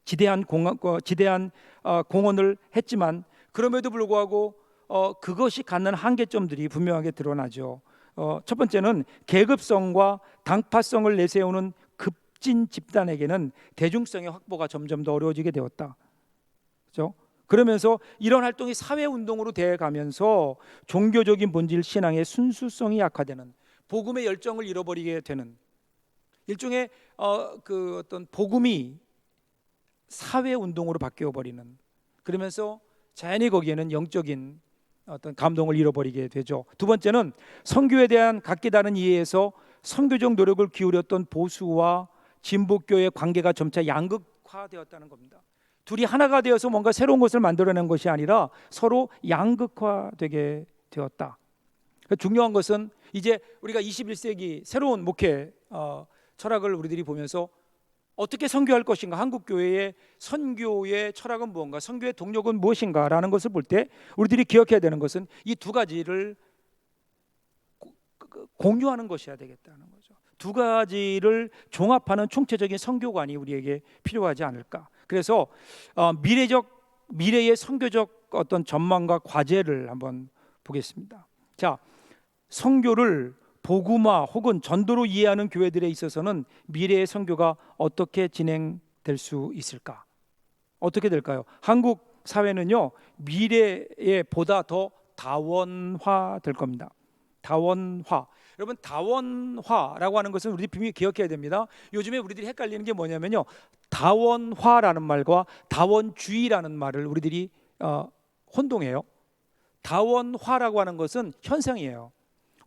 지대한 공헌을 했지만 그럼에도 불구하고 그것이 갖는 한계점들이 분명하게 드러나죠. 첫 번째는 계급성과 당파성을 내세우는 급진 집단에게는 대중성의 확보가 점점 더 어려워지게 되었다. 그렇죠? 그러면서 이런 활동이 사회운동으로 되어가면서 종교적인 본질 신앙의 순수성이 약화되는, 복음의 열정을 잃어버리게 되는 일종의 그 어떤 복음이 사회운동으로 바뀌어버리는, 그러면서 자연히 거기에는 영적인 어떤 감동을 잃어버리게 되죠. 두 번째는 선교에 대한 각기 다른 이해에서 선교적 노력을 기울였던 보수와 진보교의 관계가 점차 양극화되었다는 겁니다. 둘이 하나가 되어서 뭔가 새로운 것을 만들어낸 것이 아니라 서로 양극화되게 되었다. 중요한 것은 이제 우리가 21세기 새로운 목회 철학을 우리들이 보면서 어떻게 선교할 것인가, 한국 교회의 선교의 철학은 무엇인가, 선교의 동력은 무엇인가라는 것을 볼 때 우리들이 기억해야 되는 것은 이 두 가지를 공유하는 것이어야 되겠다는 거죠. 두 가지를 종합하는 총체적인 선교관이 우리에게 필요하지 않을까. 그래서 미래의 선교적 어떤 전망과 과제를 한번 보겠습니다. 자, 선교를 복음화 혹은 전도로 이해하는 교회들에 있어서는 미래의 선교가 어떻게 진행될 수 있을까? 어떻게 될까요? 한국 사회는요, 미래에 보다 더 다원화될 겁니다. 다원화. 여러분, 다원화라고 하는 것은 우리 분명히 기억해야 됩니다. 요즘에 우리들이 헷갈리는 게 뭐냐면요, 다원화라는 말과 다원주의라는 말을 우리들이 혼동해요. 다원화라고 하는 것은 현상이에요.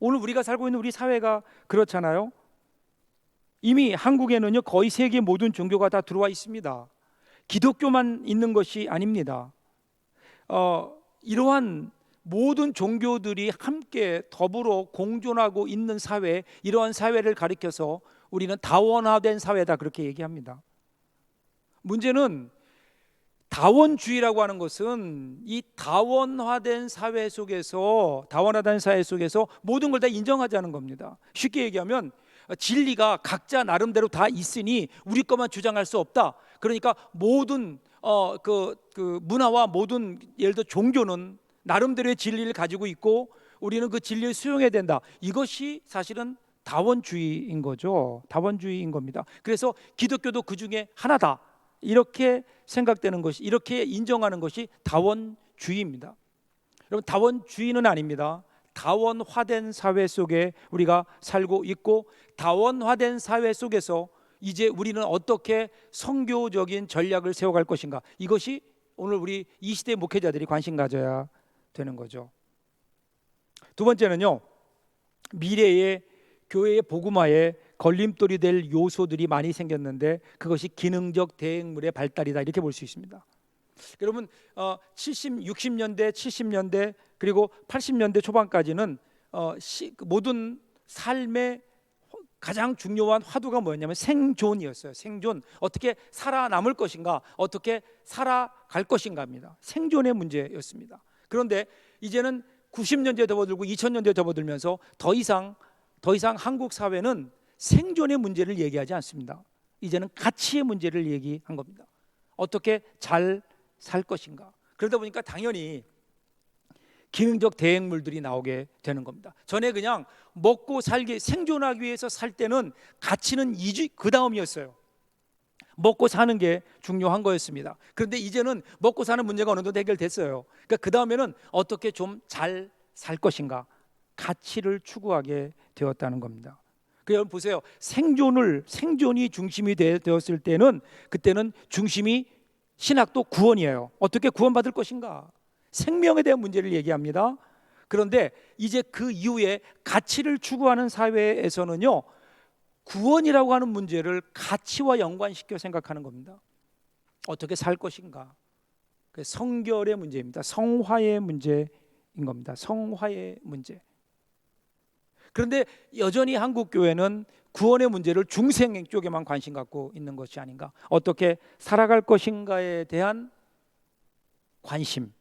오늘 우리가 살고 있는 우리 사회가 그렇잖아요. 이미 한국에는요, 거의 세계 모든 종교가 다 들어와 있습니다. 기독교만 있는 것이 아닙니다. 이러한 모든 종교들이 함께 더불어 공존하고 있는 사회, 이러한 사회를 가리켜서 우리는 다원화된 사회다, 그렇게 얘기합니다. 문제는 다원주의라고 하는 것은 이 다원화된 사회 속에서 모든 걸 다 인정하자는 겁니다. 쉽게 얘기하면 진리가 각자 나름대로 다 있으니 우리 것만 주장할 수 없다. 그러니까 모든 그 문화와 모든 예를 들어 종교는 나름대로의 진리를 가지고 있고 우리는 그 진리를 수용해야 된다. 이것이 사실은 다원주의인 거죠. 다원주의인 겁니다. 그래서 기독교도 그 중에 하나다, 이렇게 생각되는 것이, 이렇게 인정하는 것이 다원주의입니다. 여러분, 다원주의는 아닙니다. 다원화된 사회 속에 우리가 살고 있고, 다원화된 사회 속에서 이제 우리는 어떻게 선교적인 전략을 세워갈 것인가, 이것이 오늘 우리 이 시대 목회자들이 관심 가져야 되는 거죠. 두 번째는요, 미래의 교회의 복음화에 걸림돌이 될 요소들이 많이 생겼는데 그것이 기능적 대행물의 발달이다, 이렇게 볼 수 있습니다. 여러분, 60년대, 70년대 그리고 80년대 초반까지는 모든 삶의 가장 중요한 화두가 뭐였냐면 생존이었어요. 생존, 어떻게 살아남을 것인가, 어떻게 살아갈 것인가입니다. 생존의 문제였습니다. 그런데 이제는 90년대에 접어들고 2000년대에 접어들면서 더 이상 한국 사회는 생존의 문제를 얘기하지 않습니다. 이제는 가치의 문제를 얘기한 겁니다. 어떻게 잘 살 것인가. 그러다 보니까 당연히 기능적 대행물들이 나오게 되는 겁니다. 전에 그냥 먹고 살기, 생존하기 위해서 살 때는 가치는 그 다음이었어요. 먹고 사는 게 중요한 거였습니다. 그런데 이제는 먹고 사는 문제가 어느 정도 해결됐어요. 그러니까 그 다음에는 어떻게 좀 잘 살 것인가, 가치를 추구하게 되었다는 겁니다. 여러분 보세요. 생존이 중심이 되었을 때는, 그때는 중심이 신학도 구원이에요. 어떻게 구원받을 것인가, 생명에 대한 문제를 얘기합니다. 그런데 이제 그 이후에 가치를 추구하는 사회에서는요, 구원이라고 하는 문제를 가치와 연관시켜 생각하는 겁니다. 어떻게 살 것인가, 성결의 문제입니다. 성화의 문제인 겁니다. 성화의 문제. 그런데 여전히 한국 교회는 구원의 문제를 중생 쪽에만 관심 갖고 있는 것이 아닌가, 어떻게 살아갈 것인가에 대한 관심,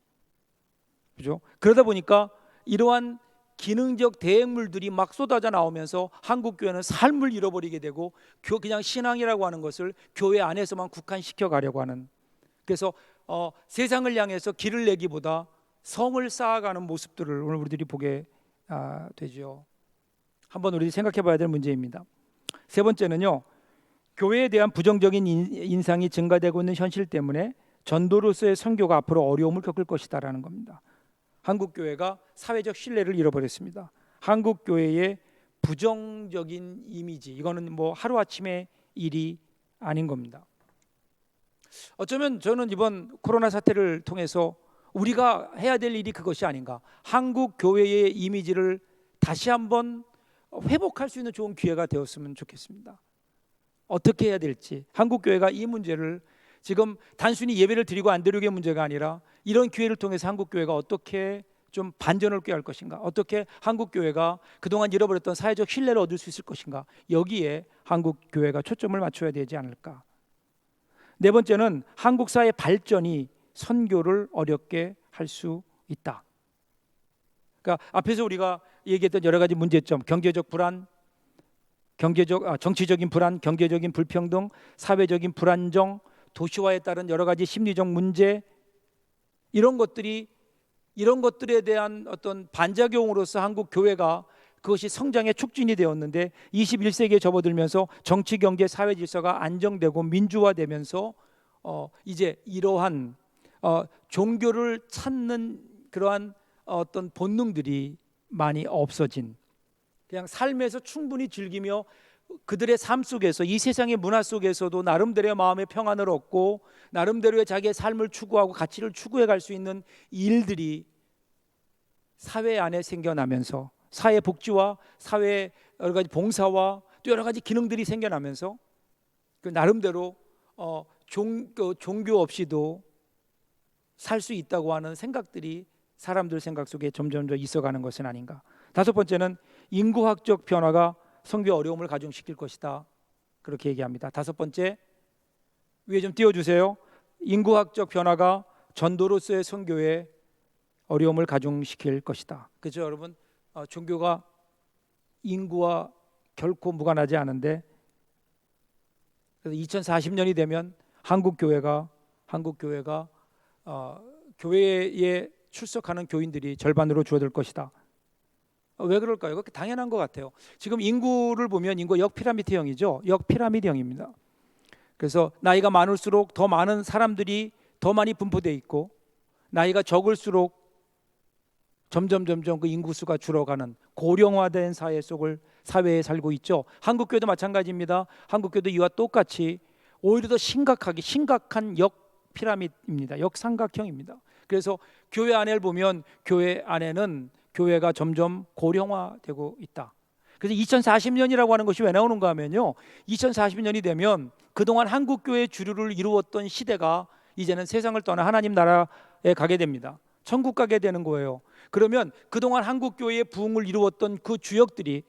그죠? 그러다 보니까 이러한 기능적 대행물들이 막 쏟아져 나오면서 한국 교회는 삶을 잃어버리게 되고, 그냥 신앙이라고 하는 것을 교회 안에서만 국한시켜 가려고 하는, 그래서 세상을 향해서 길을 내기보다 성을 쌓아가는 모습들을 오늘 우리들이 보게 되죠. 한번 우리 생각해 봐야 될 문제입니다. 세 번째는요, 교회에 대한 부정적인 인상이 증가되고 있는 현실 때문에 전도로서의 선교가 앞으로 어려움을 겪을 것이다라는 겁니다. 한국 교회가 사회적 신뢰를 잃어버렸습니다. 한국 교회의 부정적인 이미지, 이거는 뭐 하루아침의 일이 아닌 겁니다. 어쩌면 저는 이번 코로나 사태를 통해서 우리가 해야 될 일이 그것이 아닌가, 한국 교회의 이미지를 다시 한번 회복할 수 있는 좋은 기회가 되었으면 좋겠습니다. 어떻게 해야 될지, 한국 교회가 이 문제를 지금 단순히 예배를 드리고 안 드리고의 문제가 아니라 이런 기회를 통해서 한국 교회가 어떻게 좀 반전을 꾀할 것인가, 어떻게 한국 교회가 그동안 잃어버렸던 사회적 신뢰를 얻을 수 있을 것인가, 여기에 한국 교회가 초점을 맞춰야 되지 않을까. 네 번째는 한국 사회 발전이 선교를 어렵게 할 수 있다. 그러니까 앞에서 우리가 얘기했던 여러 가지 문제점, 경제적 불안, 정치적인 불안, 경제적인 불평등, 사회적인 불안정, 도시화에 따른 여러 가지 심리적 문제, 이런 것들에 대한 어떤 반작용으로서 한국 교회가 그것이 성장의 촉진이 되었는데, 21세기에 접어들면서 정치, 경제, 사회 질서가 안정되고 민주화되면서 이제 이러한 종교를 찾는 그러한 어떤 본능들이 많이 없어진, 그냥 삶에서 충분히 즐기며 그들의 삶 속에서, 이 세상의 문화 속에서도 나름대로의 마음의 평안을 얻고 나름대로의 자기의 삶을 추구하고 가치를 추구해 갈 수 있는 일들이 사회 안에 생겨나면서, 사회 복지와 사회 여러 가지 봉사와 또 여러 가지 기능들이 생겨나면서 그 나름대로 종교 없이도 살 수 있다고 하는 생각들이 사람들 생각 속에 점점 더 있어가는 것은 아닌가. 다섯 번째는 인구학적 변화가 선교 어려움을 가중시킬 것이다, 그렇게 얘기합니다. 다섯 번째, 위에 좀 띄워주세요. 인구학적 변화가 전도로서의 선교에 어려움을 가중시킬 것이다. 그렇죠, 여러분? 종교가 인구와 결코 무관하지 않은데, 그래서 2040년이 되면 한국 교회가 교회에 출석하는 교인들이 절반으로 줄어들 것이다. 왜 그럴까요? 그렇게 당연한 것 같아요. 지금 인구를 보면 인구가 역피라미드형이죠. 역피라미드형입니다. 그래서 나이가 많을수록 더 많은 사람들이 더 많이 분포되어 있고, 나이가 적을수록 점점 그 인구수가 줄어가는 고령화된 사회에 살고 있죠. 한국교회도 마찬가지입니다. 한국교회도 이와 똑같이 오히려 더 심각한 역피라미드입니다. 역삼각형입니다. 그래서 교회 안을 보면 교회 안에는 교회가 점점 고령화되고 있다. 그래서 2040년이라고 하는 것이 왜 나오는가 하면요, 2040년이 되면 그동안 한국교회의 주류를 이루었던 시대가 이제는 세상을 떠나 하나님 나라에 가게 됩니다. 천국 가게 되는 거예요. 그러면 그동안 한국교회의 부흥을 이루었던 그 주역들이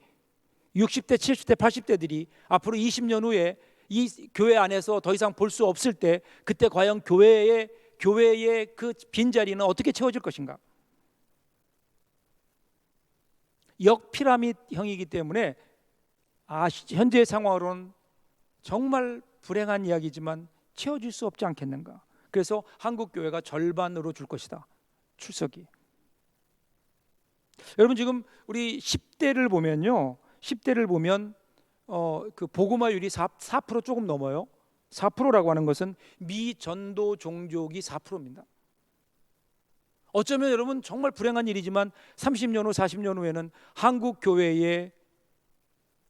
60대, 70대, 80대들이 앞으로 20년 후에 이 교회 안에서 더 이상 볼 수 없을 때, 그때 과연 교회의 그 빈자리는 어떻게 채워질 것인가? 역피라미드형이기 때문에 현재 상황으로는 정말 불행한 이야기지만 채워질 수 없지 않겠는가. 그래서 한국 교회가 절반으로 줄 것이다, 출석이. 여러분 지금 우리 10대를 보면요, 10대를 보면 그 복음화율이 4% 조금 넘어요. 4%라고 하는 것은 미전도 종족이 4%입니다. 어쩌면 여러분 정말 불행한 일이지만 30년 후 40년 후에는 한국 교회에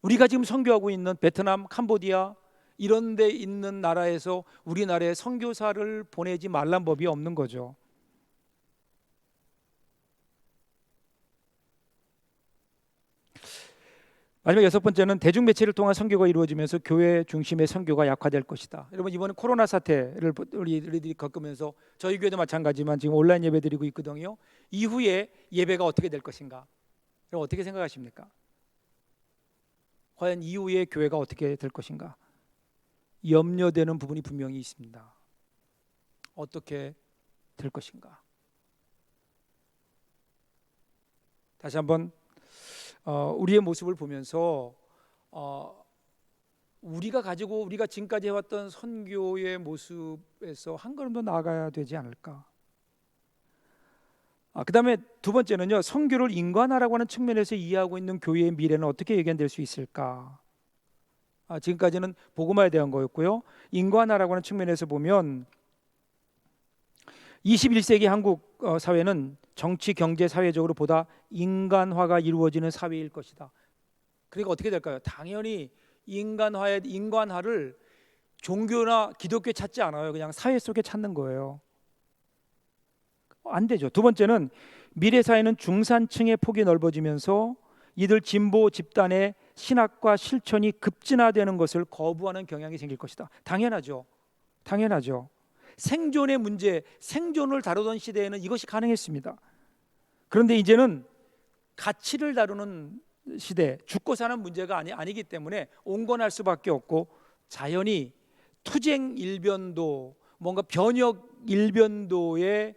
우리가 지금 선교하고 있는 베트남, 캄보디아 이런 데 있는 나라에서 우리나라에 선교사를 보내지 말란 법이 없는 거죠. 마지막 여섯 번째는 대중매체를 통한 선교가 이루어지면서 교회 중심의 선교가 약화될 것이다. 여러분 이번에 코로나 사태를 우리들이 겪으면서 저희 교회도 마찬가지지만 지금 온라인 예배 드리고 있거든요. 이후에 예배가 어떻게 될 것인가? 여러분 어떻게 생각하십니까? 과연 이후에 교회가 어떻게 될 것인가? 염려되는 부분이 분명히 있습니다. 어떻게 될 것인가? 다시 한번 우리의 모습을 보면서 우리가 지금까지 해왔던 선교의 모습에서 한 걸음 더 나아가야 되지 않을까? 그 다음에 두 번째는요, 선교를 인간화라고 하는 측면에서 이해하고 있는 교회의 미래는 어떻게 예견될 수 있을까? 지금까지는 복음화에 대한 거였고요. 인간화라고 하는 측면에서 보면 21세기 한국 사회는 정치, 경제, 사회적으로 보다 인간화가 이루어지는 사회일 것이다. 그러니까 어떻게 될까요? 당연히 인간화를 종교나 기독교에 찾지 않아요. 그냥 사회 속에 찾는 거예요. 안 되죠. 두 번째는 미래 사회는 중산층의 폭이 넓어지면서 이들 진보 집단의 신학과 실천이 급진화되는 것을 거부하는 경향이 생길 것이다. 당연하죠. 생존의 문제, 생존을 다루던 시대에는 이것이 가능했습니다. 그런데 이제는 가치를 다루는 시대, 죽고 사는 문제가 아니기 때문에 온건할 수밖에 없고, 자연히 투쟁 일변도, 뭔가 변혁 일변도의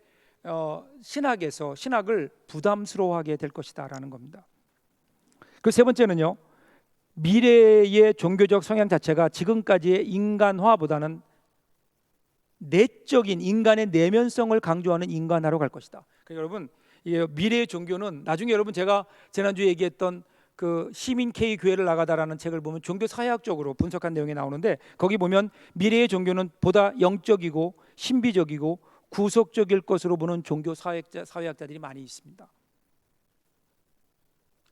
신학을 부담스러워하게 될 것이다라는 겁니다. 그 세 번째는요, 미래의 종교적 성향 자체가 지금까지의 인간화보다는 내적인 인간의 내면성을 강조하는 인간화로 갈 것이다. 그러니까 여러분, 미래의 종교는 나중에 여러분 제가 지난주에 얘기했던 그 시민 K 교회를 나가다라는 책을 보면 종교 사회학적으로 분석한 내용이 나오는데, 거기 보면 미래의 종교는 보다 영적이고 신비적이고 구속적일 것으로 보는 종교 사회학자들이 많이 있습니다.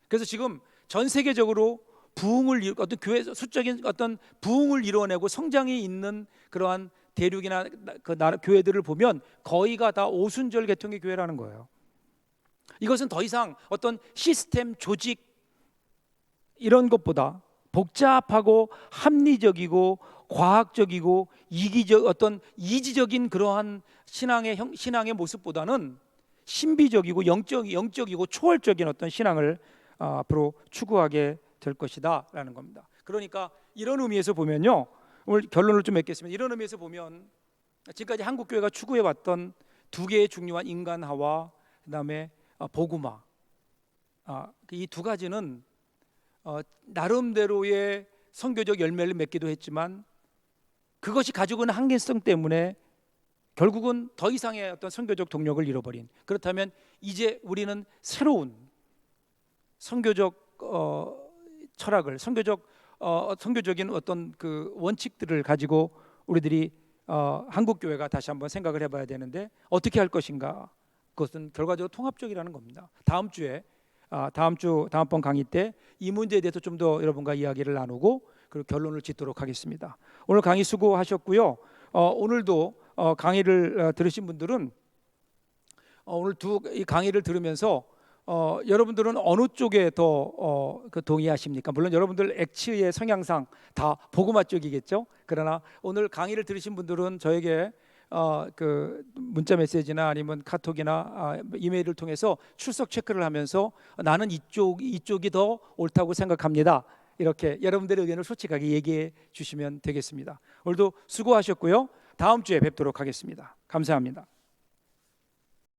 그래서 지금 전 세계적으로 어떤 교회 수적인 어떤 부흥을 이뤄내고 성장이 있는 그러한 대륙이나 그 나라 교회들을 보면 거의가 다 오순절 계통의 교회라는 거예요. 이것은 더 이상 어떤 시스템, 조직 이런 것보다 복잡하고 합리적이고 과학적이고 어떤 이지적인 그러한 신앙의 모습보다는 신비적이고 영적이고 초월적인 어떤 신앙을 앞으로 추구하게 될 것이다라는 겁니다. 그러니까 이런 의미에서 보면요, 오늘 결론을 좀 맺겠습니다. 이런 의미에서 보면 지금까지 한국 교회가 추구해왔던 두 개의 중요한 인간화와 그다음에 복음화, 이 두 가지는 나름대로의 선교적 열매를 맺기도 했지만 그것이 가지고 있는 한계성 때문에 결국은 더 이상의 어떤 선교적 동력을 잃어버린. 그렇다면 이제 우리는 새로운 선교적 철학을, 선교적인 어떤 그 원칙들을 가지고 우리들이 한국 교회가 다시 한번 생각을 해봐야 되는데, 어떻게 할 것인가? 그것은 결과적으로 통합적이라는 겁니다. 다음번 강의 때 이 문제에 대해서 좀 더 여러분과 이야기를 나누고 그리고 결론을 짓도록 하겠습니다. 오늘 강의 수고하셨고요. 오늘도 강의를 들으신 분들은 오늘 이 강의를 들으면서 여러분들은 어느 쪽에 더 동의하십니까? 물론 여러분들 액치의 성향상 다 복음화 쪽이겠죠. 그러나 오늘 강의를 들으신 분들은 저에게 그 문자 메시지나 아니면 카톡이나 이메일을 통해서 출석 체크를 하면서 나는 이쪽이 더 옳다고 생각합니다, 이렇게 여러분들의 의견을 솔직하게 얘기해 주시면 되겠습니다. 오늘도 수고하셨고요. 다음 주에 뵙도록 하겠습니다. 감사합니다.